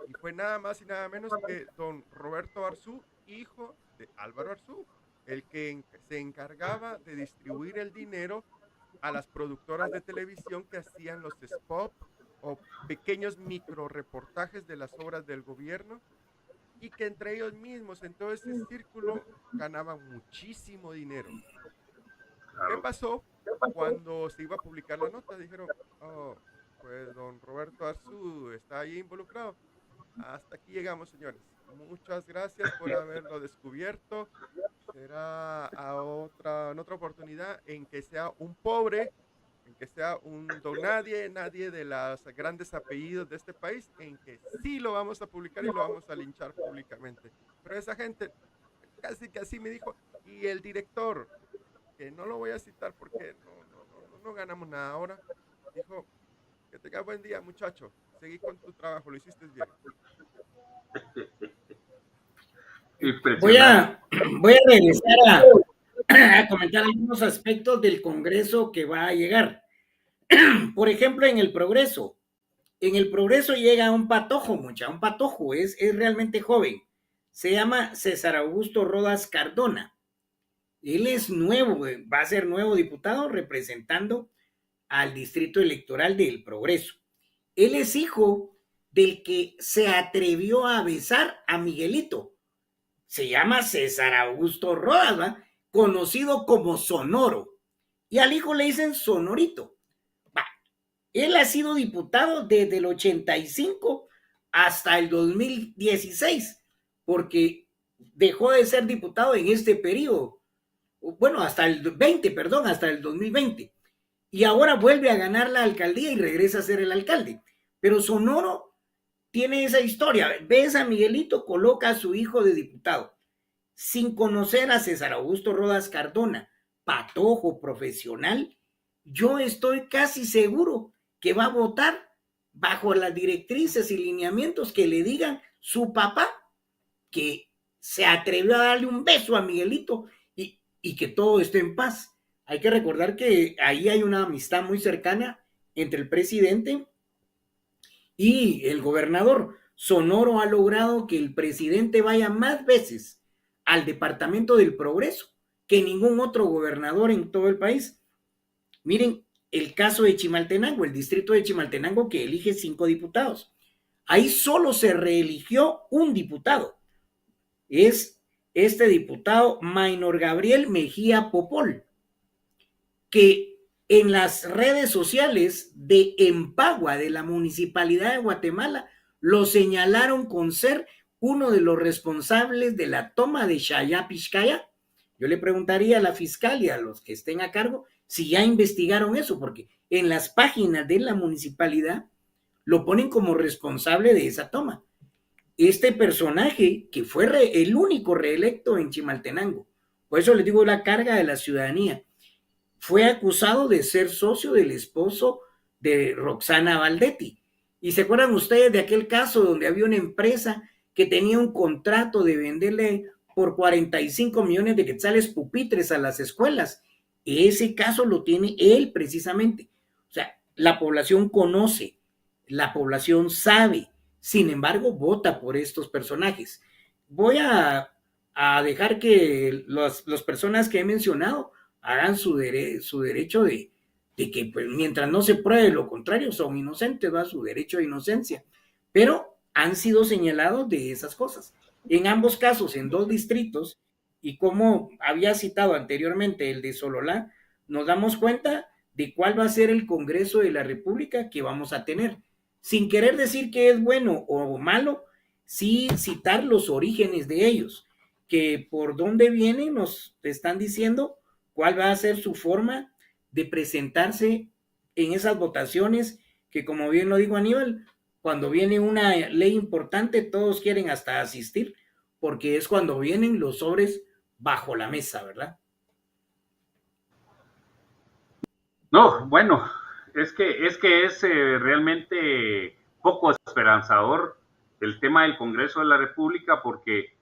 Y fue nada más y nada menos que don Roberto Arzú, hijo de Álvaro Arzú, el que se encargaba de distribuir el dinero a las productoras de televisión que hacían los spots o pequeños micro reportajes de las obras del gobierno, y que entre ellos mismos, en todo ese círculo, ganaban muchísimo dinero. ¿Qué pasó? Cuando se iba a publicar la nota, dijeron, pues don Roberto Arzú está ahí involucrado. Hasta aquí llegamos, señores. Muchas gracias por haberlo descubierto. Será en otra oportunidad en que sea un pobre, en que sea un don nadie de los grandes apellidos de este país, en que sí lo vamos a publicar y lo vamos a linchar públicamente. Pero esa gente casi que así me dijo. Y el director, que no lo voy a citar porque no ganamos nada ahora. Dijo, que tengas buen día, muchacho. Seguí con tu trabajo, lo hiciste bien. Voy Impresionante. a, voy a regresar a comentar algunos aspectos del Congreso que va a llegar. Por ejemplo, en el Progreso llega un patojo, un patojo, es realmente joven. Se llama César Augusto Rodas Cardona. Él es nuevo, va a ser nuevo diputado representando al distrito electoral del Progreso. Él es hijo del que se atrevió a besar a Miguelito. Se llama César Augusto Rodas, ¿va? Conocido como Sonoro. Y al hijo le dicen Sonorito. Va. Él ha sido diputado desde el 85 hasta el 2016, porque dejó de ser diputado en este periodo. Bueno, hasta el 20, perdón, hasta el 2020. Y ahora vuelve a ganar la alcaldía y regresa a ser el alcalde. Pero Sonoro tiene esa historia. Ves a Miguelito, coloca a su hijo de diputado, sin conocer a César Augusto Rodas Cardona, patojo profesional. Yo estoy casi seguro que va a votar bajo las directrices y lineamientos que le digan su papá, que se atrevió a darle un beso a Miguelito y que todo esté en paz. Hay que recordar que ahí hay una amistad muy cercana entre el presidente y el gobernador. Sonoro ha logrado que el presidente vaya más veces al Departamento del Progreso que ningún otro gobernador en todo el país. Miren el caso de Chimaltenango, el distrito de Chimaltenango, que elige 5 diputados. Ahí solo se reeligió un diputado. Es este diputado Maynor Gabriel Mejía Popol, que en las redes sociales de Empagua, de la Municipalidad de Guatemala, lo señalaron con ser uno de los responsables de la toma de Xayapixcaya. Yo le preguntaría a la fiscal y a los que estén a cargo si ya investigaron eso, porque en las páginas de la municipalidad lo ponen como responsable de esa toma. Este personaje que fue el único reelecto en Chimaltenango, por eso les digo la carga de la ciudadanía, fue acusado de ser socio del esposo de Roxana Valdetti. ¿Y se acuerdan ustedes de aquel caso donde había una empresa que tenía un contrato de venderle por 45 millones de quetzales pupitres a las escuelas? Ese caso lo tiene él precisamente. O sea, la población conoce, la población sabe, sin embargo, vota por estos personajes. Voy a dejar que las personas que he mencionado hagan su derecho de que pues, mientras no se pruebe lo contrario son inocentes, va su derecho de inocencia, pero han sido señalados de esas cosas. En ambos casos, en 2 distritos, y como había citado anteriormente el de Sololá, nos damos cuenta de cuál va a ser el Congreso de la República que vamos a tener. Sin querer decir que es bueno o malo, sí citar los orígenes de ellos, que por dónde vienen nos están diciendo cuál va a ser su forma de presentarse en esas votaciones que, como bien lo dijo Aníbal, cuando viene una ley importante todos quieren hasta asistir, porque es cuando vienen los sobres bajo la mesa, ¿verdad? No, bueno, es que es realmente poco esperanzador el tema del Congreso de la República porque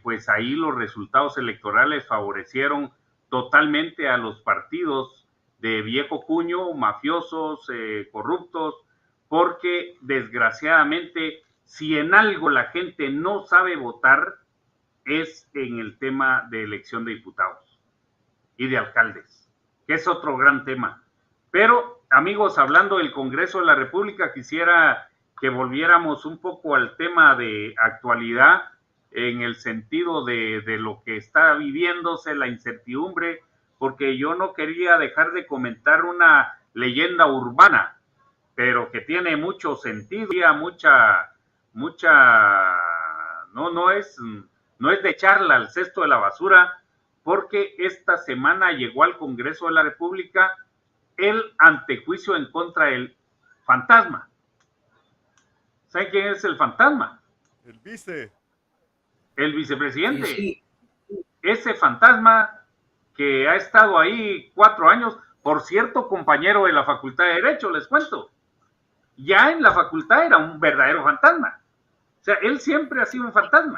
pues ahí los resultados electorales favorecieron totalmente a los partidos de viejo cuño, mafiosos, corruptos, porque desgraciadamente si en algo la gente no sabe votar es en el tema de elección de diputados y de alcaldes, que es otro gran tema. Pero, amigos, hablando del Congreso de la República, quisiera que volviéramos un poco al tema de actualidad en el sentido de lo que está viviéndose, la incertidumbre, porque yo no quería dejar de comentar una leyenda urbana, pero que tiene mucho sentido, no es de echarla al cesto de la basura, porque esta semana llegó al Congreso de la República el antejuicio en contra del fantasma. ¿Saben quién es el fantasma? El vice. El vicepresidente. Sí, sí. Ese fantasma que ha estado ahí 4 años, por cierto compañero de la Facultad de Derecho, les cuento. Ya en la facultad era un verdadero fantasma. O sea, él siempre ha sido un fantasma.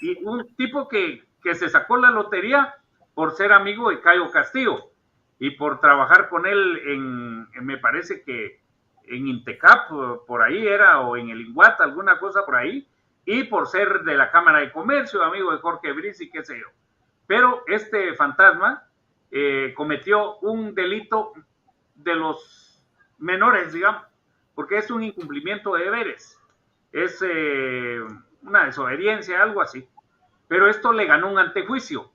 Y un tipo que se sacó la lotería por ser amigo de Cayo Castillo y por trabajar con él me parece que en Intecap, por ahí era, o en el INGUAT, alguna cosa por ahí, y por ser de la Cámara de Comercio, amigo de Jorge Briz y qué sé yo. Pero este fantasma cometió un delito de los menores, digamos, porque es un incumplimiento de deberes, es una desobediencia, algo así. Pero esto le ganó un antejuicio.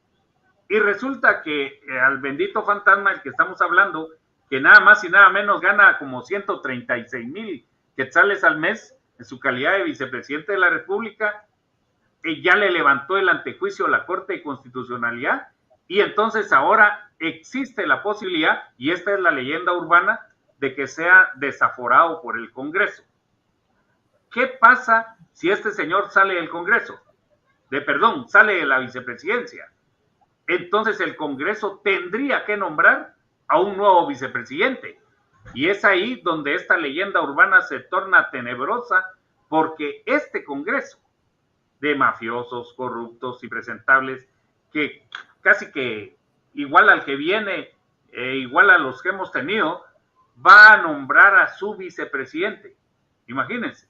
Y resulta que al bendito fantasma, el que estamos hablando, que nada más y nada menos gana como 136,000 quetzales al mes en su calidad de vicepresidente de la República, ya le levantó el antejuicio a la Corte de Constitucionalidad y entonces ahora existe la posibilidad, y esta es la leyenda urbana, de que sea desaforado por el Congreso. ¿Qué pasa si este señor sale del Congreso? Sale de la vicepresidencia. Entonces el Congreso tendría que nombrar a un nuevo vicepresidente. Y es ahí donde esta leyenda urbana se torna tenebrosa, porque este Congreso de mafiosos, corruptos y presentables, que casi que igual al que viene, igual a los que hemos tenido, va a nombrar a su vicepresidente. Imagínense.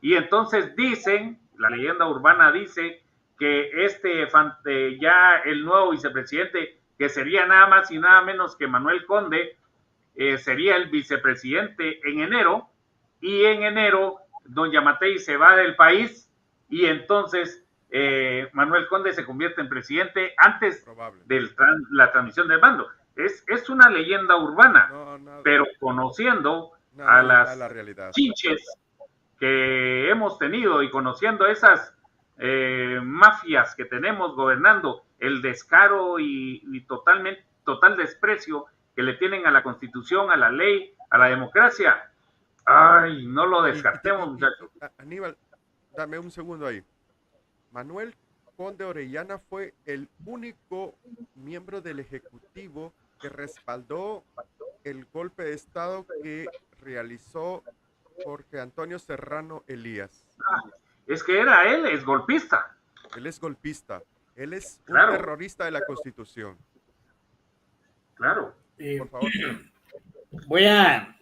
Y entonces dicen, la leyenda urbana dice, que ya el nuevo vicepresidente, que sería nada más y nada menos que Manuel Conde, sería el vicepresidente en enero, y en enero don Yamatei se va del país, y entonces Manuel Conde se convierte en presidente antes de la transmisión del mando. Es una leyenda urbana, pero conociendo a las chinches que hemos tenido y conociendo esas mafias que tenemos gobernando, el descaro y total desprecio que le tienen a la Constitución, a la ley, a la democracia. Ay, no lo descartemos, muchachos. Aníbal, dame un segundo ahí. Manuel Conde Orellana fue el único miembro del Ejecutivo que respaldó el golpe de Estado que realizó Jorge Antonio Serrano Elías. Es que él es golpista. Él es golpista. Él es un Claro. terrorista de la Constitución. Claro. Por favor. Voy a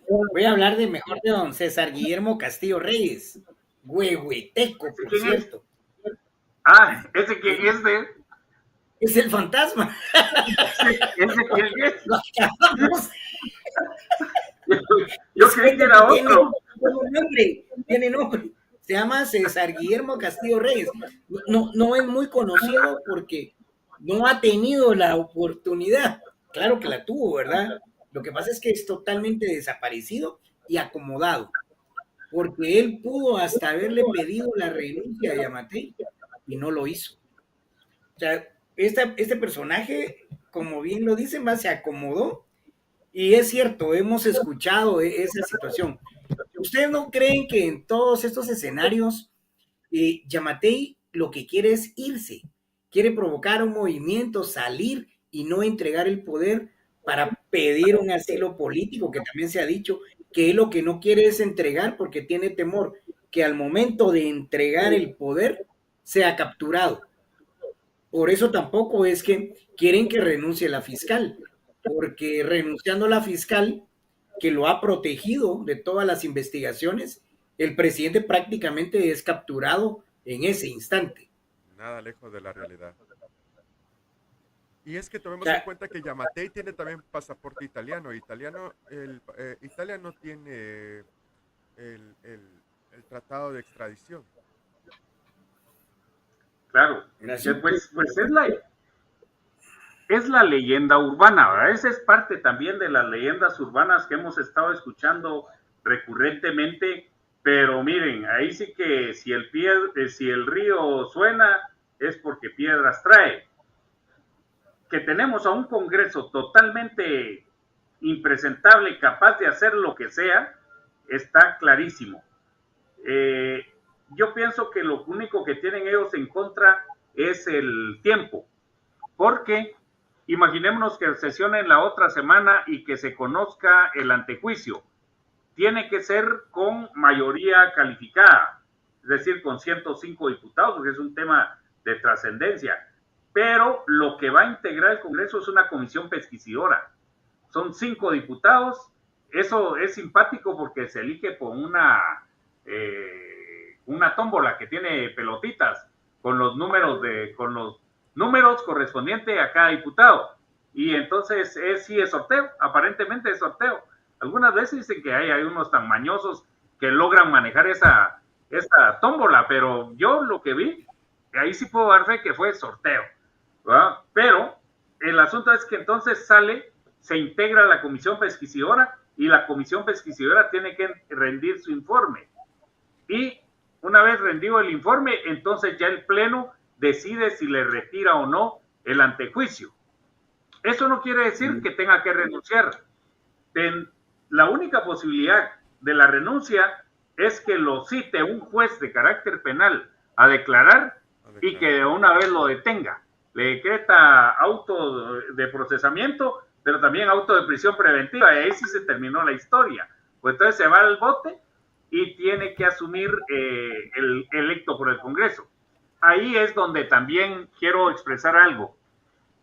hablar de don César Guillermo Castillo Reyes, huehueteco, por cierto. ¿Ese quién es de? Es el fantasma. ¿Ese quién es? Lo acabamos. Yo creí que era otro. Tiene nombre. Se llama César Guillermo Castillo Reyes. No es muy conocido porque no ha tenido la oportunidad. Claro que la tuvo, ¿verdad? Lo que pasa es que es totalmente desaparecido y acomodado, porque él pudo hasta haberle pedido la renuncia a Yamatei y no lo hizo. O sea, este personaje, como bien lo dicen, más se acomodó, y es cierto, hemos escuchado esa situación. ¿Ustedes no creen que en todos estos escenarios Yamatei lo que quiere es irse? Quiere provocar un movimiento, salir y no entregar el poder para pedir un asilo político, que también se ha dicho que él lo que no quiere es entregar porque tiene temor que al momento de entregar el poder sea capturado. Por eso tampoco es que quieren que renuncie la fiscal, porque renunciando la fiscal, que lo ha protegido de todas las investigaciones, el presidente prácticamente es capturado en ese instante. Nada lejos de la realidad. Y es que tomemos en cuenta que Yamatei tiene también pasaporte italiano. Italia no tiene el tratado de extradición. Claro, pues es la leyenda urbana, ¿verdad? Esa es parte también de las leyendas urbanas que hemos estado escuchando recurrentemente, pero miren, ahí sí que si el río suena es porque piedras trae. Que tenemos a un Congreso totalmente impresentable, capaz de hacer lo que sea, está clarísimo. Yo pienso que lo único que tienen ellos en contra es el tiempo, porque Imaginémonos que sesionen la otra semana y que se conozca el antejuicio. Tiene que ser con mayoría calificada, es decir, con 105 diputados, porque es un tema de trascendencia. Pero lo que va a integrar el Congreso es una comisión pesquisidora. Son 5 diputados. Eso es simpático porque se elige con una tómbola que tiene pelotitas con los números correspondientes a cada diputado. Y entonces sí es sorteo, aparentemente es sorteo. Algunas veces dicen que hay unos tan mañosos que logran manejar esa tómbola, pero yo lo que vi, ahí sí puedo dar fe que fue sorteo, ¿verdad? Pero el asunto es que entonces se integra la comisión pesquisidora y la comisión pesquisidora tiene que rendir su informe. Y una vez rendido el informe, entonces ya el Pleno decide si le retira o no el antejuicio. Eso no quiere decir que tenga que renunciar. La única posibilidad de la renuncia es que lo cite un juez de carácter penal a declarar y que de una vez lo detenga. Le decreta auto de procesamiento, pero también auto de prisión preventiva, y ahí sí se terminó la historia. Pues entonces se va al bote y tiene que asumir el electo por el Congreso. Ahí es donde también quiero expresar algo.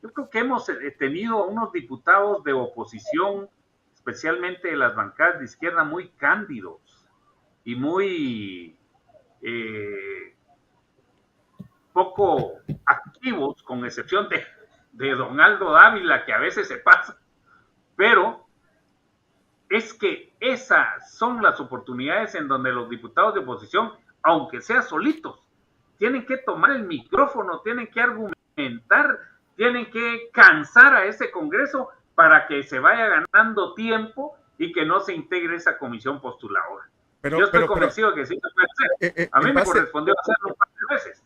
Yo creo que hemos tenido unos diputados de oposición, especialmente de las bancadas de izquierda, muy cándidos y muy poco activos, con excepción de don Aldo Dávila, que a veces se pasa. Pero es que esas son las oportunidades en donde los diputados de oposición, aunque sea solitos, tienen que tomar el micrófono, tienen que argumentar, tienen que cansar a ese Congreso para que se vaya ganando tiempo y que no se integre esa comisión postuladora. Yo estoy convencido de que sí se puede hacer. A mí me correspondió hacerlo un par de veces.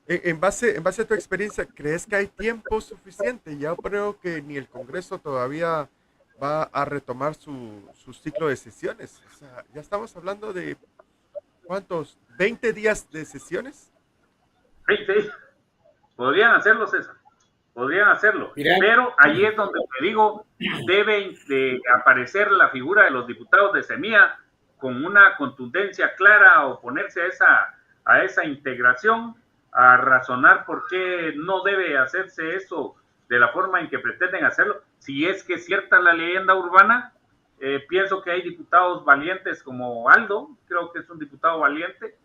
En base a tu experiencia, ¿crees que hay tiempo suficiente? Ya creo que ni el Congreso todavía va a retomar su ciclo de sesiones. O sea, ya estamos hablando de, ¿cuántos? ¿20 días de sesiones? 20 días. Podrían hacerlo, César. Podrían hacerlo. Mira. Pero ahí es donde te digo, debe de aparecer la figura de los diputados de Semilla con una contundencia clara a oponerse a esa integración, a razonar por qué no debe hacerse eso de la forma en que pretenden hacerlo. Si es que es cierta la leyenda urbana, pienso que hay diputados valientes como Aldo, creo que es un diputado valiente.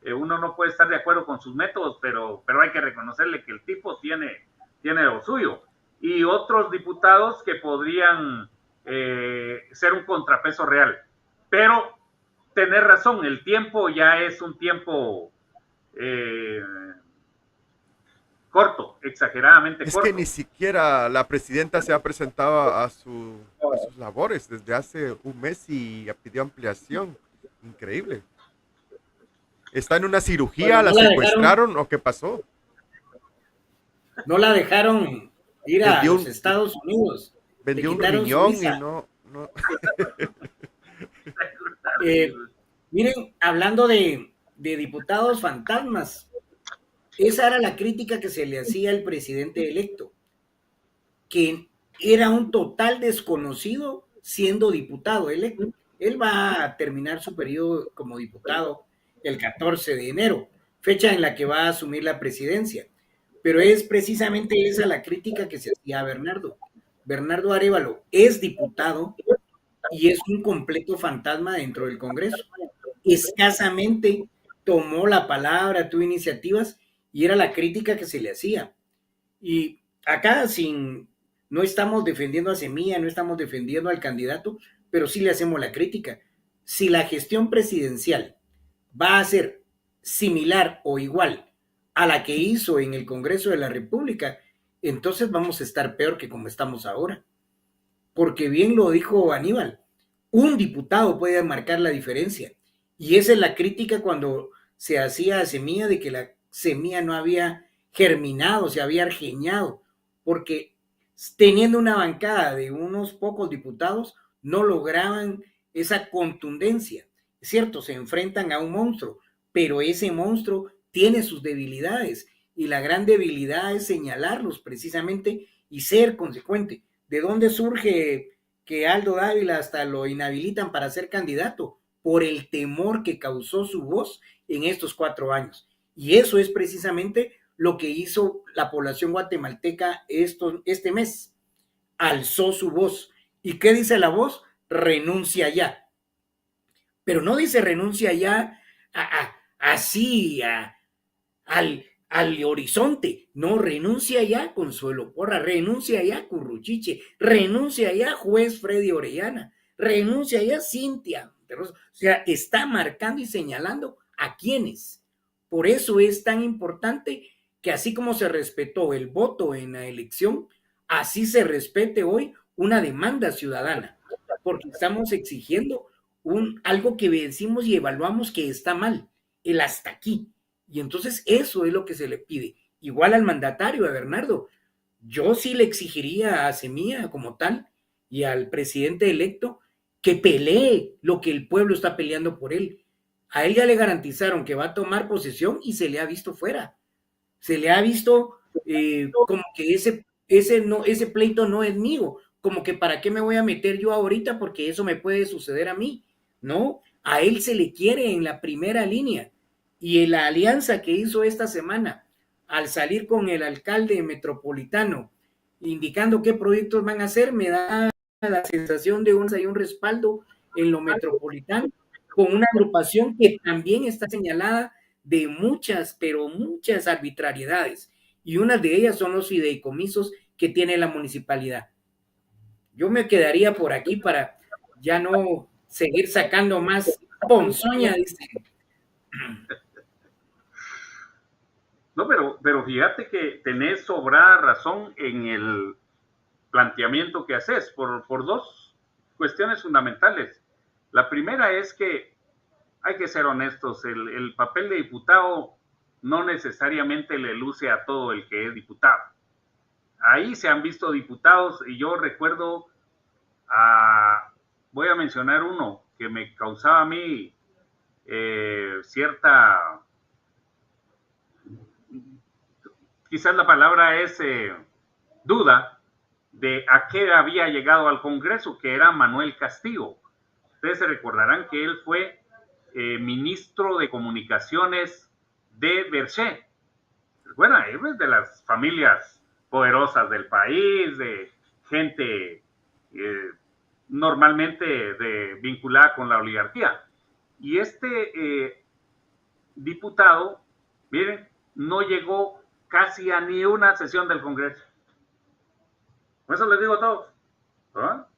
Uno no puede estar de acuerdo con sus métodos, pero hay que reconocerle que el tipo tiene lo suyo. Y otros diputados que podrían ser un contrapeso real. Pero tener razón, el tiempo ya es un tiempo corto, exageradamente corto. Es que ni siquiera la presidenta se ha presentado a sus labores desde hace un mes y pidió ampliación. Increíble. ¿Está en una cirugía? ¿La secuestraron o qué pasó? No la dejaron ir a los Estados Unidos. Vendió un riñón y no. Miren, hablando de diputados fantasmas, esa era la crítica que se le hacía al presidente electo, que era un total desconocido siendo diputado electo. Él va a terminar su periodo como diputado el 14 de enero, fecha en la que va a asumir la presidencia. Pero es precisamente esa la crítica que se hacía a Bernardo. Bernardo Arévalo es diputado y es un completo fantasma dentro del Congreso. Escasamente tomó la palabra, tuvo iniciativas y era la crítica que se le hacía. Y acá no estamos defendiendo a Semilla, no estamos defendiendo al candidato, pero sí le hacemos la crítica. Si la gestión presidencial va a ser similar o igual a la que hizo en el Congreso de la República, entonces vamos a estar peor que como estamos ahora. Porque bien lo dijo Aníbal, un diputado puede marcar la diferencia. Y esa es la crítica cuando se hacía a Semilla de que la semilla no había germinado, se había argeñado, porque teniendo una bancada de unos pocos diputados, no lograban esa contundencia. Es cierto, se enfrentan a un monstruo, pero ese monstruo tiene sus debilidades y la gran debilidad es señalarlos precisamente y ser consecuente. ¿De dónde surge que Aldo Dávila hasta lo inhabilitan para ser candidato? Por el temor que causó su voz en estos 4 años. Y eso es precisamente lo que hizo la población guatemalteca este mes. Alzó su voz. ¿Y qué dice la voz? Renuncia ya. Pero no dice renuncia ya así al horizonte. No, renuncia ya Consuelo Porra, renuncia ya Curruchiche, renuncia ya juez Freddy Orellana, renuncia ya Cintia. O sea, está marcando y señalando a quiénes. Por eso es tan importante que así como se respetó el voto en la elección, así se respete hoy una demanda ciudadana, porque estamos exigiendo algo que decimos y evaluamos que está mal, el hasta aquí. Y entonces eso es lo que se le pide. Igual al mandatario, a Bernardo, yo sí le exigiría a Semilla como tal y al presidente electo que pelee lo que el pueblo está peleando por él. A él ya le garantizaron que va a tomar posesión y se le ha visto fuera. Se le ha visto como que ese pleito no es mío, como que para qué me voy a meter yo ahorita porque eso me puede suceder a mí. No, a él se le quiere en la primera línea. Y en la alianza que hizo esta semana al salir con el alcalde metropolitano indicando qué proyectos van a hacer, me da la sensación de un respaldo en lo metropolitano con una agrupación que también está señalada de muchas, pero muchas arbitrariedades. Y una de ellas son los fideicomisos que tiene la municipalidad. Yo me quedaría por aquí para ya no seguir sacando más ponzoña, dice. No, pero fíjate que tenés sobrada razón en el planteamiento que haces por dos cuestiones fundamentales. La primera es que hay que ser honestos, el papel de diputado no necesariamente le luce a todo el que es diputado. Ahí se han visto diputados y yo recuerdo, voy a mencionar uno que me causaba a mí cierta, quizás la palabra es duda, de a qué había llegado al Congreso, que era Manuel Castillo. Ustedes se recordarán que él fue ministro de Comunicaciones de Berché. Bueno, es de las familias poderosas del país, de gente normalmente vinculada con la oligarquía. Y este diputado, miren, no llegó casi a ni una sesión del Congreso. Por eso les digo a todos. ¿Ah?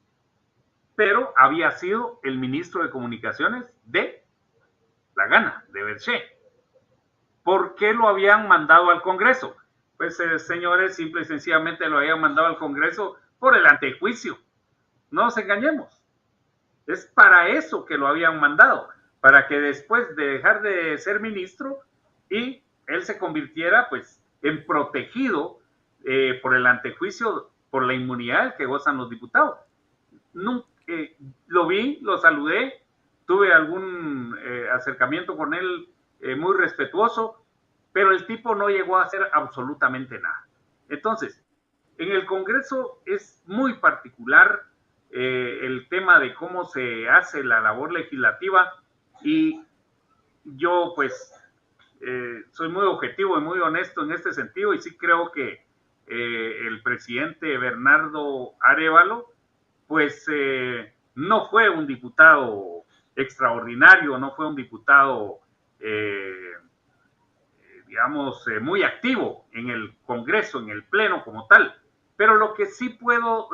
Pero había sido el ministro de Comunicaciones de La Gana, de Berché. ¿Por qué lo habían mandado al Congreso? Pues, señores, simple y sencillamente lo habían mandado al Congreso por el antejuicio. No nos engañemos. Es para eso que lo habían mandado, para que después de dejar de ser ministro y él se convirtiera, pues, en protegido por el antejuicio, por la inmunidad que gozan los diputados. Lo vi, lo saludé, tuve algún acercamiento con él muy respetuoso, pero el tipo no llegó a hacer absolutamente nada. Entonces, en el Congreso es muy particular el tema de cómo se hace la labor legislativa y yo pues soy muy objetivo y muy honesto en este sentido y sí creo que el presidente Bernardo Arévalo pues no fue un diputado extraordinario, no fue un diputado digamos muy activo en el Congreso, en el Pleno como tal, pero lo que sí puedo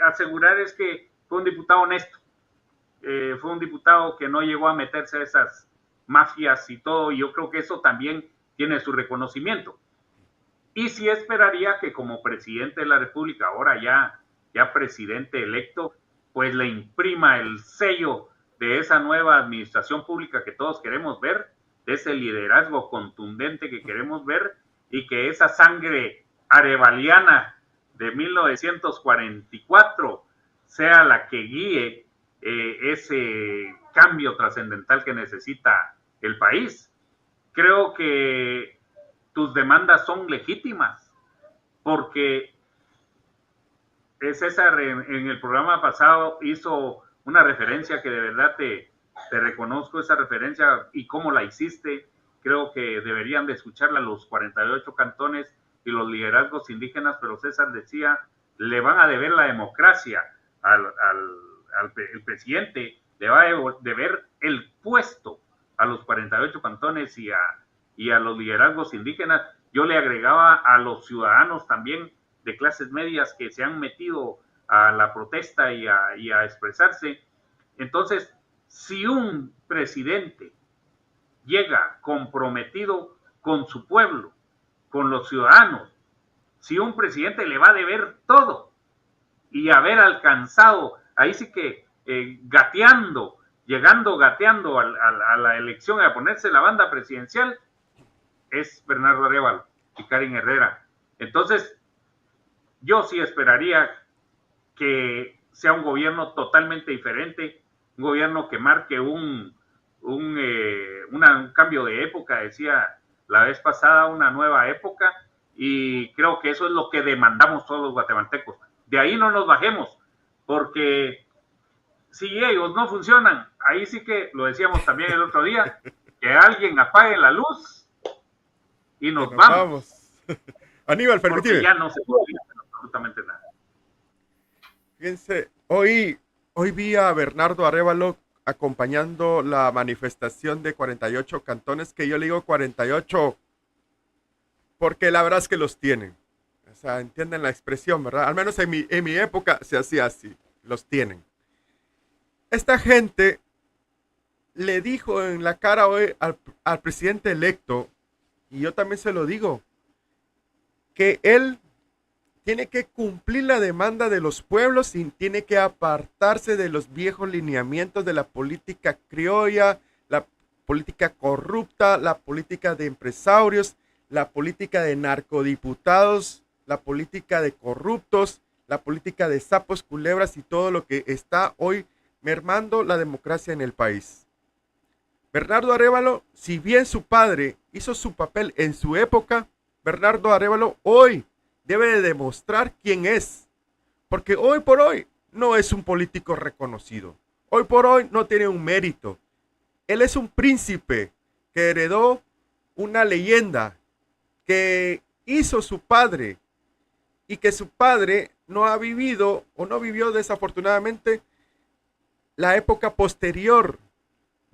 asegurar es que fue un diputado honesto, fue un diputado que no llegó a meterse a esas mafias y todo, y yo creo que eso también tiene su reconocimiento. Y sí esperaría que como presidente de la República, ahora ya presidente electo, pues le imprima el sello de esa nueva administración pública que todos queremos ver, de ese liderazgo contundente que queremos ver, y que esa sangre arevaliana de 1944 sea la que guíe ese cambio trascendental que necesita el país. Creo que tus demandas son legítimas, porque César en el programa pasado hizo una referencia que de verdad te reconozco esa referencia y cómo la hiciste. Creo que deberían de escucharla los 48 cantones y los liderazgos indígenas, pero César decía, le van a deber la democracia el presidente, le va a deber el puesto a los 48 cantones y a los liderazgos indígenas. Yo le agregaba a los ciudadanos también de clases medias que se han metido a la protesta y a expresarse. Entonces, si un presidente llega comprometido con su pueblo, con los ciudadanos, si un presidente le va a deber todo y haber alcanzado, ahí sí que gateando, llegando gateando a la elección, a ponerse la banda presidencial, es Bernardo Arévalo y Karen Herrera. Entonces, yo sí esperaría que sea un gobierno totalmente diferente, un gobierno que marque un cambio de época, decía la vez pasada, una nueva época, y creo que eso es lo que demandamos todos los guatemaltecos. De ahí no nos bajemos, porque si ellos no funcionan, ahí sí que, lo decíamos también el otro día, que alguien apague la luz y nos vamos. Aníbal, permíteme. Porque ya no se puede hacer absolutamente nada. Fíjense, hoy vi a Bernardo Arévalo acompañando la manifestación de 48 cantones, que yo le digo 48 porque la verdad es que los tienen. O sea, entienden la expresión, ¿verdad? Al menos en mi época se hacía así, los tienen. Esta gente le dijo en la cara hoy al presidente electo, y yo también se lo digo, que él tiene que cumplir la demanda de los pueblos y tiene que apartarse de los viejos lineamientos de la política criolla, la política corrupta, la política de empresarios, la política de narcodiputados, la política de corruptos, la política de sapos, culebras y todo lo que está hoy mermando la democracia en el país. Bernardo Arévalo, si bien su padre hizo su papel en su época, Bernardo Arévalo hoy debe de demostrar quién es, porque hoy por hoy no es un político reconocido. Hoy por hoy no tiene un mérito. Él es un príncipe que heredó una leyenda que hizo su padre y que su padre no ha vivido o no vivió desafortunadamente la época posterior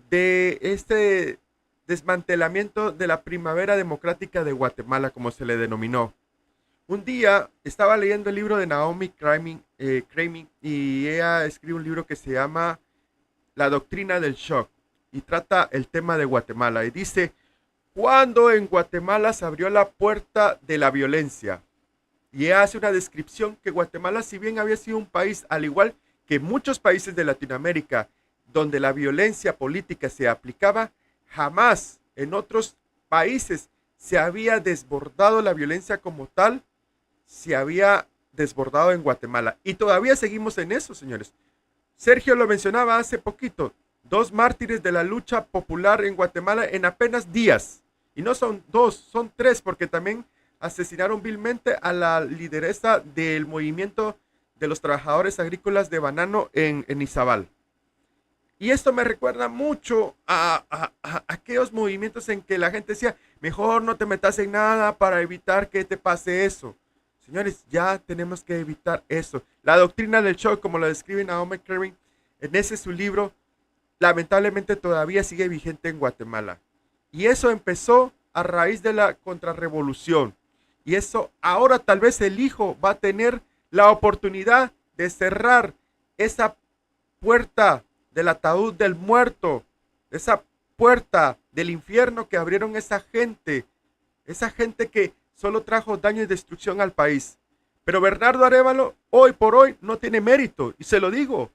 de este desmantelamiento de la primavera democrática de Guatemala, como se le denominó. Un día estaba leyendo el libro de Naomi Kramer y ella escribe un libro que se llama La doctrina del shock y trata el tema de Guatemala y dice: ¿cuándo en Guatemala se abrió la puerta de la violencia? Y ella hace una descripción que Guatemala, si bien había sido un país, al igual que muchos países de Latinoamérica, donde la violencia política se aplicaba, jamás en otros países se había desbordado la violencia como tal, se había desbordado en Guatemala. Y todavía seguimos en eso, señores. Sergio lo mencionaba hace poquito, 2 mártires de la lucha popular en Guatemala en apenas días. Y no son 2, son 3, porque también asesinaron vilmente a la lideresa del movimiento de los trabajadores agrícolas de banano en Izabal. Y esto me recuerda mucho a aquellos movimientos en que la gente decía, mejor no te metas en nada para evitar que te pase eso. Señores, ya tenemos que evitar eso. La doctrina del shock, como lo describe Naomi Kramer en ese su libro, lamentablemente todavía sigue vigente en Guatemala. Y eso empezó a raíz de la contrarrevolución. Y eso ahora tal vez el hijo va a tener la oportunidad de cerrar esa puerta del ataúd del muerto, esa puerta del infierno que abrieron esa gente que solo trajo daño y destrucción al país. Pero Bernardo Arévalo hoy por hoy no tiene mérito, y se lo digo,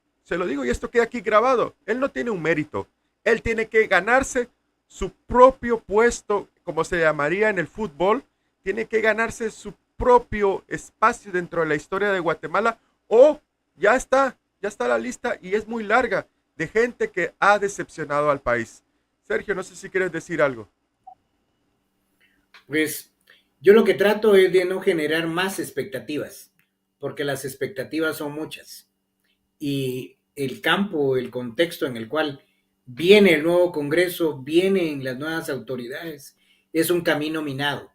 y esto queda aquí grabado. Él no tiene un mérito, él tiene que ganarse su propio puesto, como se llamaría en el fútbol, tiene que ganarse su propio espacio dentro de la historia de Guatemala, o ya está la lista y es muy larga de gente que ha decepcionado al país. Sergio, no sé si quieres decir algo. Pues yo lo que trato es de no generar más expectativas, porque las expectativas son muchas y el campo, el contexto en el cual viene el nuevo Congreso, vienen las nuevas autoridades, es un camino minado.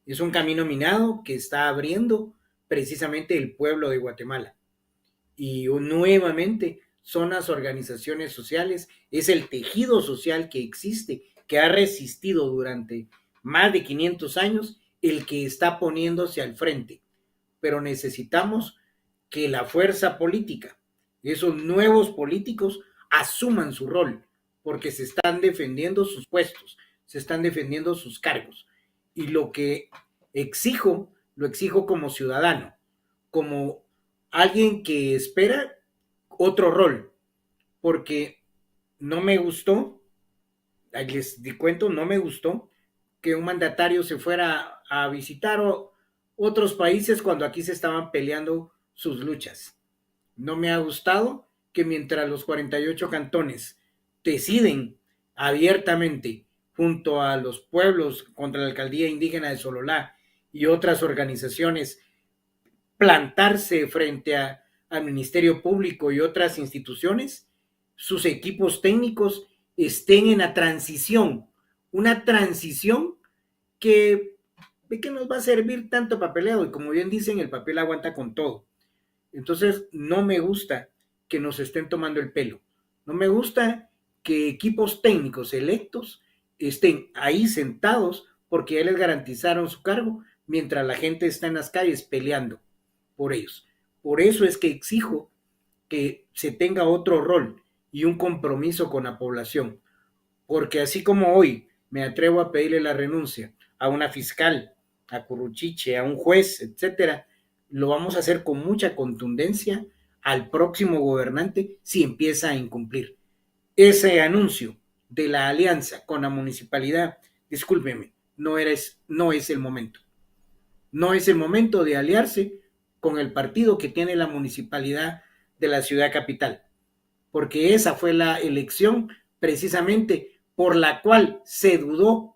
Es un camino minado que está abriendo precisamente el pueblo de Guatemala. Y nuevamente son las organizaciones sociales, es el tejido social que existe, que ha resistido durante más de 500 años, el que está poniéndose al frente. Pero necesitamos que la fuerza política, esos nuevos políticos, asuman su rol, porque se están defendiendo sus puestos, se están defendiendo sus cargos. Y lo que exijo, lo exijo como ciudadano, como alguien que espera otro rol, porque no me gustó, les di cuento, no me gustó que un mandatario se fuera a visitar otros países cuando aquí se estaban peleando sus luchas. No me ha gustado que mientras los 48 cantones deciden abiertamente junto a los pueblos contra la alcaldía indígena de Sololá y otras organizaciones plantarse frente al Ministerio Público y otras instituciones, sus equipos técnicos estén en la transición, una transición que, ¿de qué nos va a servir tanto papeleo? Y como bien dicen, el papel aguanta con todo. Entonces, no me gusta que nos estén tomando el pelo. No me gusta que equipos técnicos electos estén ahí sentados porque ya les garantizaron su cargo mientras la gente está en las calles peleando por ellos. Por eso es que exijo que se tenga otro rol y un compromiso con la población. Porque así como hoy me atrevo a pedirle la renuncia a una fiscal, a Curruchiche, a un juez, etcétera, lo vamos a hacer con mucha contundencia al próximo gobernante si empieza a incumplir. Ese anuncio de la alianza con la municipalidad, discúlpeme, no es el momento. No es el momento de aliarse con el partido que tiene la municipalidad de la ciudad capital, porque esa fue la elección precisamente por la cual se dudó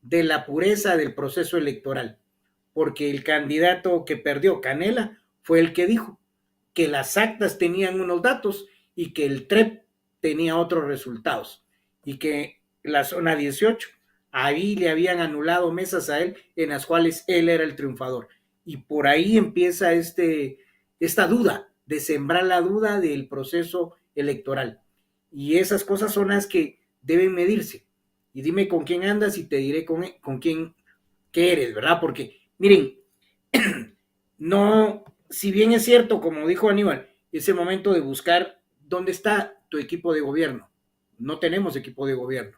de la pureza del proceso electoral, porque el candidato que perdió, Canela, fue el que dijo que las actas tenían unos datos y que el TREP tenía otros resultados, y que la zona 18, ahí le habían anulado mesas a él en las cuales él era el triunfador. Y por ahí empieza esta duda, de sembrar la duda del proceso electoral. Y esas cosas son las que deben medirse. Y dime con quién andas y te diré con quién que eres, ¿verdad? Porque, miren, no, si bien es cierto, como dijo Aníbal, es el momento de buscar dónde está tu equipo de gobierno. No tenemos equipo de gobierno.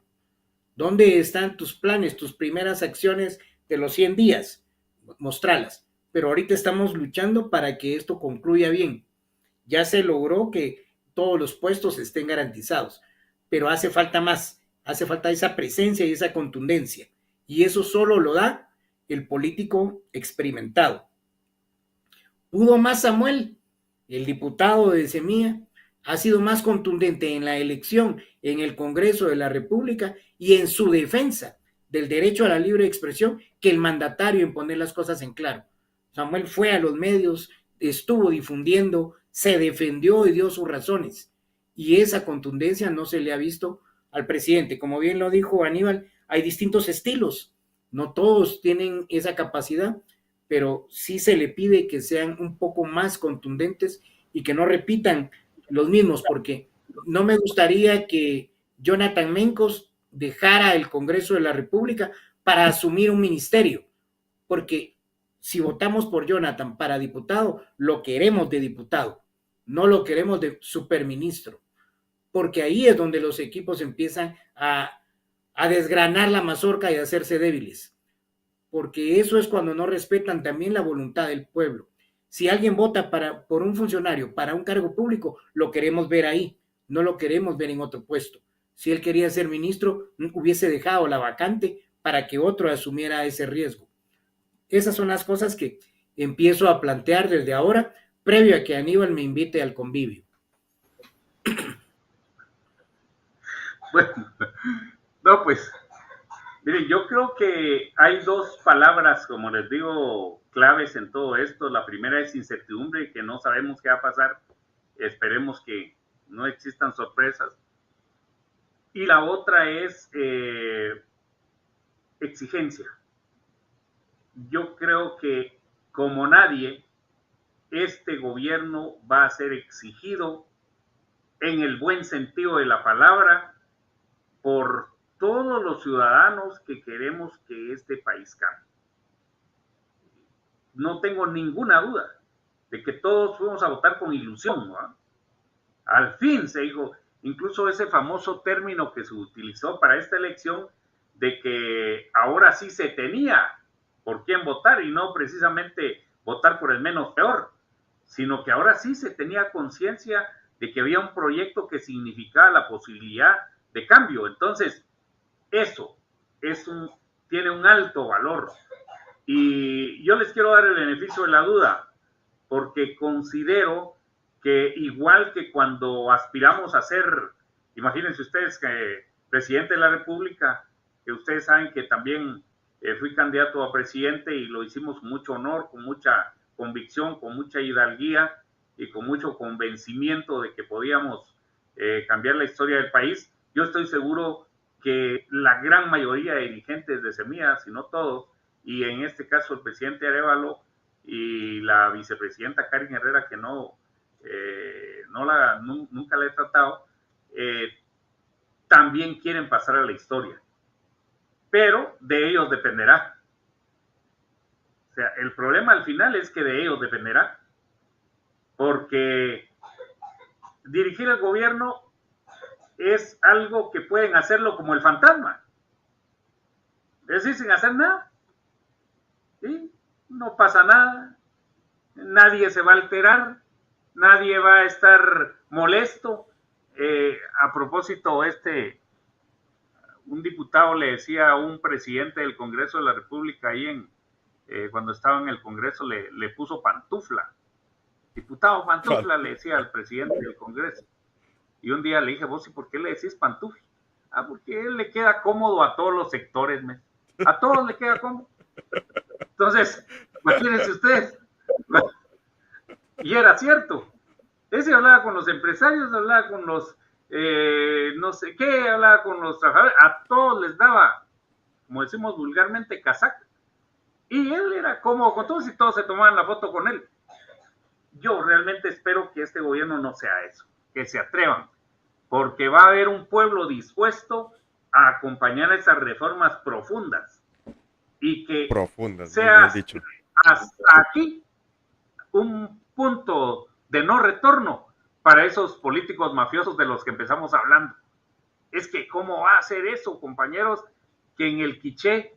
¿Dónde están tus planes, tus primeras acciones de los 100 días? Mostrarlas. Pero ahorita estamos luchando para que esto concluya bien. Ya se logró que todos los puestos estén garantizados, pero hace falta más, hace falta esa presencia y esa contundencia. Y eso solo lo da el político experimentado. ¿Pudo más Samuel? El diputado de Semilla ha sido más contundente en la elección en el Congreso de la República y en su defensa del derecho a la libre expresión que el mandatario en poner las cosas en claro. Samuel fue a los medios, estuvo difundiendo, se defendió y dio sus razones. Y esa contundencia no se le ha visto al presidente. Como bien lo dijo Aníbal, hay distintos estilos. No todos tienen esa capacidad, pero sí se le pide que sean un poco más contundentes y que no repitan los mismos, porque no me gustaría que Jonathan Mencos dejara el Congreso de la República para asumir un ministerio, porque si votamos por Jonathan para diputado, lo queremos de diputado, no lo queremos de superministro, porque ahí es donde los equipos empiezan a desgranar la mazorca y a hacerse débiles, porque eso es cuando no respetan también la voluntad del pueblo. Si alguien vota por un funcionario, para un cargo público, lo queremos ver ahí, no lo queremos ver en otro puesto. Si él quería ser ministro, hubiese dejado la vacante para que otro asumiera ese riesgo. Esas son las cosas que empiezo a plantear desde ahora, previo a que Aníbal me invite al convivio. Bueno, no, pues Miren, yo creo que hay dos palabras, como les digo, claves en todo esto. La primera es incertidumbre, que no sabemos qué va a pasar. Esperemos que no existan sorpresas. Y la otra es exigencia. Yo creo que como nadie, este gobierno va a ser exigido en el buen sentido de la palabra por todos los ciudadanos que queremos que este país cambie. No tengo ninguna duda de que todos fuimos a votar con ilusión, ¿no? Al fin se dijo, incluso ese famoso término que se utilizó para esta elección, de que ahora sí se tenía por quién votar y no precisamente votar por el menos peor, sino que ahora sí se tenía conciencia de que había un proyecto que significaba la posibilidad de cambio. Entonces, eso tiene un alto valor. Y yo les quiero dar el beneficio de la duda, porque considero que igual que cuando aspiramos a ser, imagínense ustedes que presidente de la República, que ustedes saben que también fui candidato a presidente y lo hicimos con mucho honor, con mucha convicción, con mucha hidalguía y con mucho convencimiento de que podíamos cambiar la historia del país. Yo estoy seguro que la gran mayoría de dirigentes de Semilla, si no todos, y en este caso el presidente Arévalo y la vicepresidenta Karen Herrera, que nunca la he tratado, también quieren pasar a la historia. Pero de ellos dependerá. O sea, el problema al final es que de ellos dependerá. Porque dirigir el gobierno es algo que pueden hacerlo como el fantasma. Es decir, sin hacer nada. ¿Sí? No pasa nada. Nadie se va a alterar. Nadie va a estar molesto. A propósito, un diputado le decía a un presidente del Congreso de la República ahí cuando estaba en el Congreso, le puso pantufla. Diputado pantufla, le decía al presidente del Congreso. Y un día le dije, vos, ¿y por qué le decís pantufla? Ah, porque él le queda cómodo a todos los sectores, a todos le queda cómodo. Entonces, imagínense ustedes. Y era cierto. Ese hablaba con los empresarios, hablaba con los no sé qué, hablaba con los trabajadores, a todos les daba, como decimos vulgarmente, casaca. Y él era cómodo con todos y todos se tomaban la foto con él. Yo realmente espero que este gobierno no sea eso, que se atrevan, porque va a haber un pueblo dispuesto a acompañar esas reformas profundas y que sea hasta aquí un punto de no retorno para esos políticos mafiosos de los que empezamos hablando. Es que ¿cómo va a ser eso, compañeros? Que en el Quiché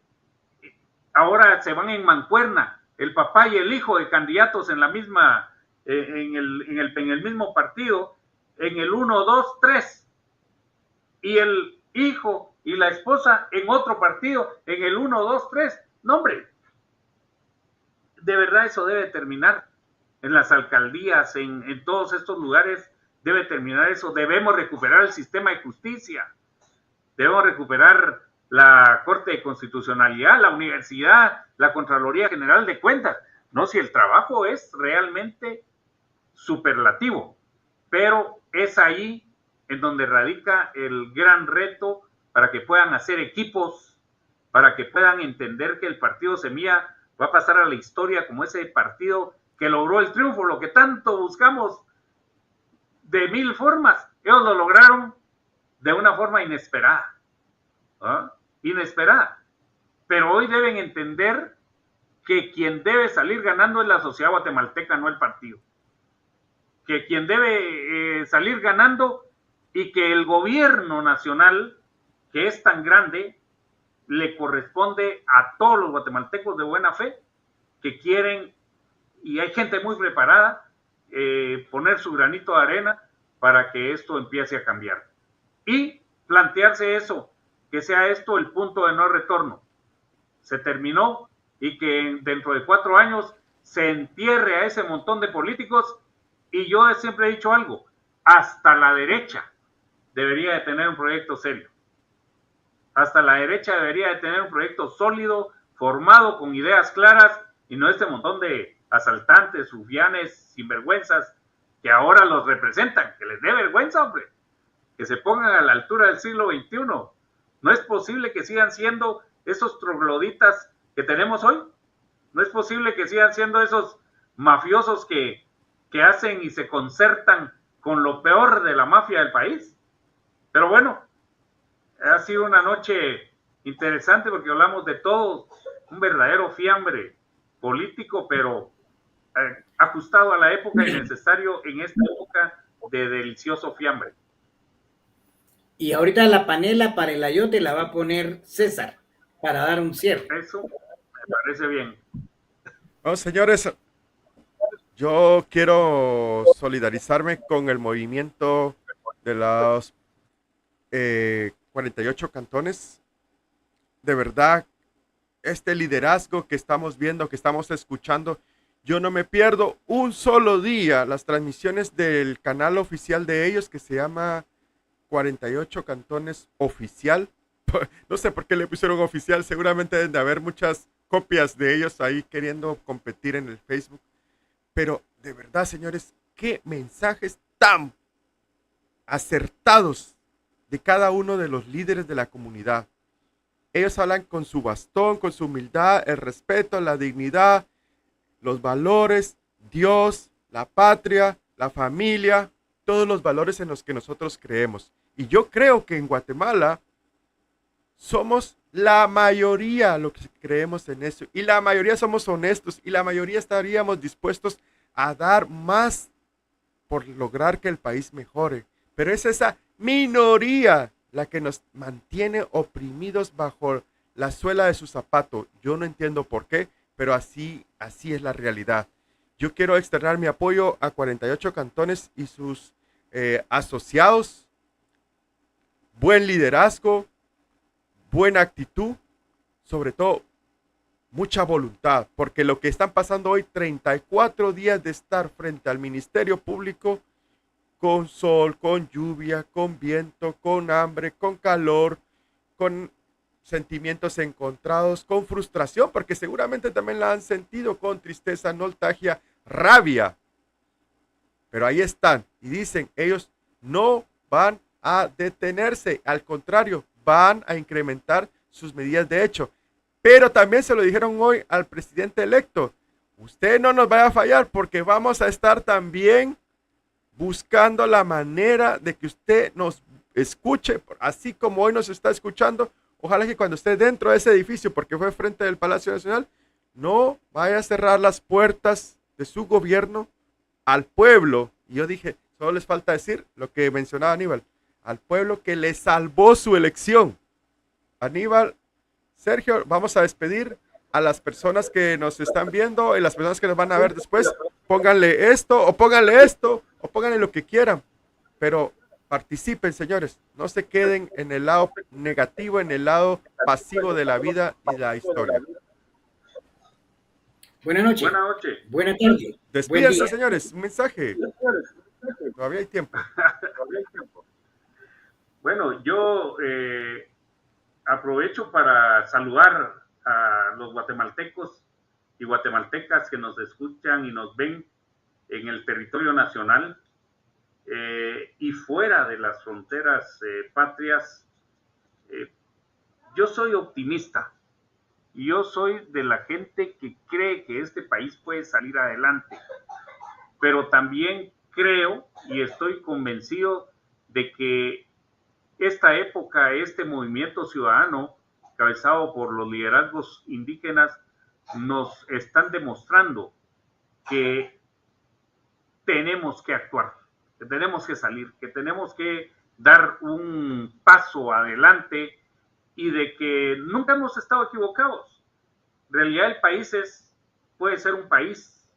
ahora se van en mancuerna el papá y el hijo de candidatos en la misma en el mismo partido, en el 1, 2, 3, y el hijo y la esposa en otro partido, en el 1, 2, 3. No, hombre, de verdad eso debe terminar. En las alcaldías, en todos estos lugares, debe terminar eso. Debemos recuperar el sistema de justicia, debemos recuperar la Corte de Constitucionalidad, la Universidad, la Contraloría General de Cuentas. No, si el trabajo es realmente superlativo, pero es ahí en donde radica el gran reto para que puedan hacer equipos, para que puedan entender que el Partido Semilla va a pasar a la historia como ese partido que logró el triunfo, lo que tanto buscamos de mil formas. Ellos lo lograron de una forma inesperada, ¿ah? Inesperada. Pero hoy deben entender que quien debe salir ganando es la sociedad guatemalteca, no el partido. Que quien debe salir ganando y que el gobierno nacional, que es tan grande, le corresponde a todos los guatemaltecos de buena fe que quieren, y hay gente muy preparada, poner su granito de arena para que esto empiece a cambiar. Y plantearse eso, que sea esto el punto de no retorno. Se terminó y que dentro de 4 años se entierre a ese montón de políticos. Y yo siempre he dicho algo, hasta la derecha debería de tener un proyecto serio. Hasta la derecha debería de tener un proyecto sólido, formado, con ideas claras, y no este montón de asaltantes, rufianes, sinvergüenzas, que ahora los representan. Que les dé vergüenza, hombre. Que se pongan a la altura del siglo XXI. No es posible que sigan siendo esos trogloditas que tenemos hoy. No es posible que sigan siendo esos mafiosos que hacen y se concertan con lo peor de la mafia del país. Pero bueno, ha sido una noche interesante porque hablamos de todo, un verdadero fiambre político, pero ajustado a la época y necesario en esta época de delicioso fiambre. Y ahorita la panela para el ayote la va a poner César para dar un cierre. Eso me parece bien. Bueno, señores, yo quiero solidarizarme con el movimiento de los 48 cantones. De verdad, este liderazgo que estamos viendo, que estamos escuchando, yo no me pierdo un solo día las transmisiones del canal oficial de ellos que se llama 48 Cantones Oficial. No sé por qué le pusieron oficial, seguramente deben de haber muchas copias de ellos ahí queriendo competir en el Facebook. Pero de verdad, señores, qué mensajes tan acertados de cada uno de los líderes de la comunidad. Ellos hablan con su bastón, con su humildad, el respeto, la dignidad, los valores, Dios, la patria, la familia, todos los valores en los que nosotros creemos. Y yo creo que en Guatemala somos la mayoría lo que creemos en eso. Y la mayoría somos honestos y la mayoría estaríamos dispuestos a dar más por lograr que el país mejore. Pero es esa minoría la que nos mantiene oprimidos bajo la suela de su zapato. Yo no entiendo por qué, pero así es la realidad. Yo quiero externar mi apoyo a 48 cantones y sus asociados. Buen liderazgo, buena actitud, sobre todo mucha voluntad, porque lo que están pasando hoy, 34 días de estar frente al Ministerio Público, con sol, con lluvia, con viento, con hambre, con calor, con sentimientos encontrados, con frustración, porque seguramente también la han sentido, con tristeza, nostalgia, rabia. Pero ahí están y dicen, ellos no van a detenerse, al contrario, van a incrementar sus medidas de hecho. Pero también se lo dijeron hoy al presidente electo, usted no nos vaya a fallar porque vamos a estar también buscando la manera de que usted nos escuche, así como hoy nos está escuchando. Ojalá que cuando esté dentro de ese edificio, porque fue frente del Palacio Nacional, no vaya a cerrar las puertas de su gobierno al pueblo. Y yo dije, solo les falta decir lo que mencionaba Aníbal, al pueblo que le salvó su elección. Aníbal, Sergio, vamos a despedir a las personas que nos están viendo y las personas que nos van a ver después. Pónganle esto o pónganle esto o pónganle lo que quieran, pero participen, señores, no se queden en el lado negativo, en el lado pasivo de la vida y de la historia. Buenas noches. Buenas noches. Buenas tardes. Despídense, señores, un mensaje. Todavía hay tiempo. Bueno, yo aprovecho para saludar a los guatemaltecos y guatemaltecas que nos escuchan y nos ven en el territorio nacional y fuera de las fronteras patrias. Yo soy optimista y yo soy de la gente que cree que este país puede salir adelante, pero también creo y estoy convencido de que esta época, este movimiento ciudadano, cabezado por los liderazgos indígenas, nos están demostrando que tenemos que actuar, que tenemos que salir, que tenemos que dar un paso adelante y de que nunca hemos estado equivocados. En realidad el país puede ser un país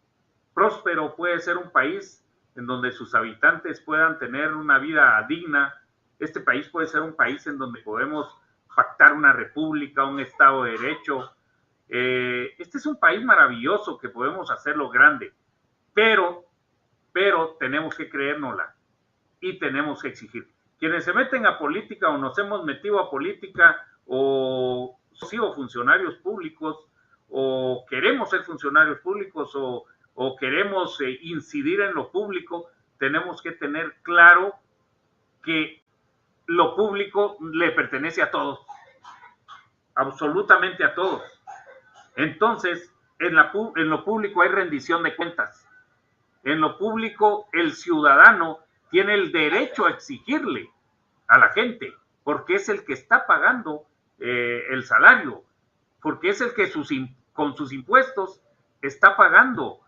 próspero, puede ser un país en donde sus habitantes puedan tener una vida digna. Este país puede ser un país en donde podemos pactar una república, un Estado de Derecho. Este es un país maravilloso que podemos hacerlo grande, pero tenemos que creérnosla y tenemos que exigir. Quienes se meten a política o nos hemos metido a política o sido funcionarios públicos, o queremos ser funcionarios públicos, o queremos incidir en lo público, tenemos que tener claro que lo público le pertenece a todos, absolutamente a todos. Entonces, en lo público hay rendición de cuentas. En lo público, el ciudadano tiene el derecho a exigirle a la gente, porque es el que está pagando el salario, porque es el que con sus impuestos está pagando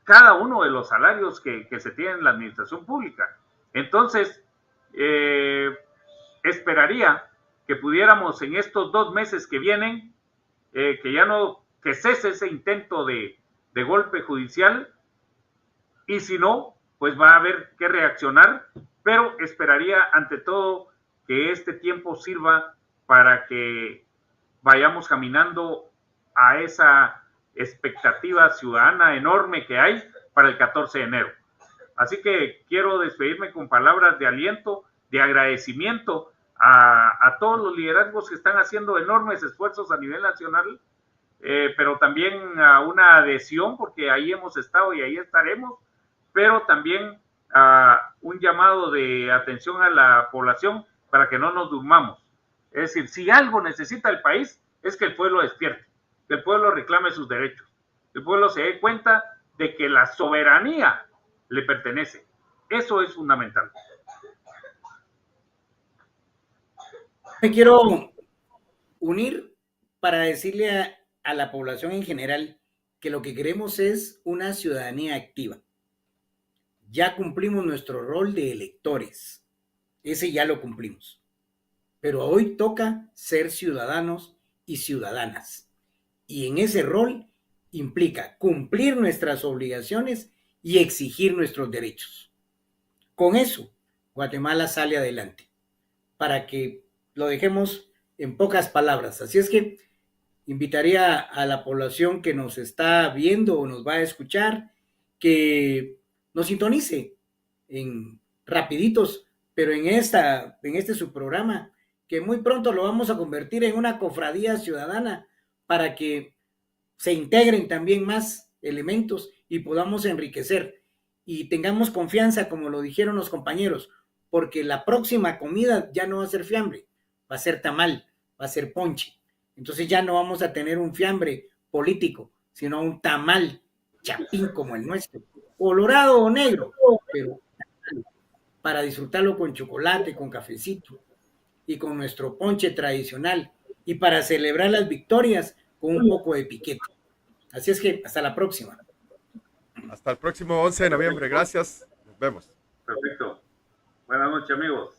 cada uno de los salarios que se tienen en la administración pública. Entonces, esperaría que pudiéramos en estos 2 meses que vienen, que cese ese intento de golpe judicial, y si no, pues va a haber que reaccionar, pero esperaría ante todo que este tiempo sirva para que vayamos caminando a esa expectativa ciudadana enorme que hay para el 14 de enero. Así que quiero despedirme con palabras de aliento, de agradecimiento a todos los liderazgos que están haciendo enormes esfuerzos a nivel nacional, pero también a una adhesión, porque ahí hemos estado y ahí estaremos, pero también a un llamado de atención a la población para que no nos durmamos. Es decir, si algo necesita el país, es que el pueblo despierte, que el pueblo reclame sus derechos, que el pueblo se dé cuenta de que la soberanía le pertenece. Eso es fundamental. Me quiero unir para decirle a la población en general que lo que queremos es una ciudadanía activa. Ya cumplimos nuestro rol de electores. Ese ya lo cumplimos. Pero hoy toca ser ciudadanos y ciudadanas. Y en ese rol implica cumplir nuestras obligaciones y exigir nuestros derechos. Con eso, Guatemala sale adelante. Para que lo dejemos en pocas palabras. Así es que invitaría a la población que nos está viendo o nos va a escuchar que nos sintonice en rapiditos, pero en este su programa, que muy pronto lo vamos a convertir en una cofradía ciudadana para que se integren también más elementos y podamos enriquecer y tengamos confianza, como lo dijeron los compañeros, porque la próxima comida ya no va a ser fiambre, va a ser tamal, va a ser ponche. Entonces ya no vamos a tener un fiambre político, sino un tamal chapín como el nuestro, colorado o negro, pero para disfrutarlo con chocolate, con cafecito y con nuestro ponche tradicional y para celebrar las victorias con un poco de piquete. Así es que hasta la próxima. Hasta el próximo 11 de noviembre. Gracias. Nos vemos. Perfecto. Buenas noches, amigos.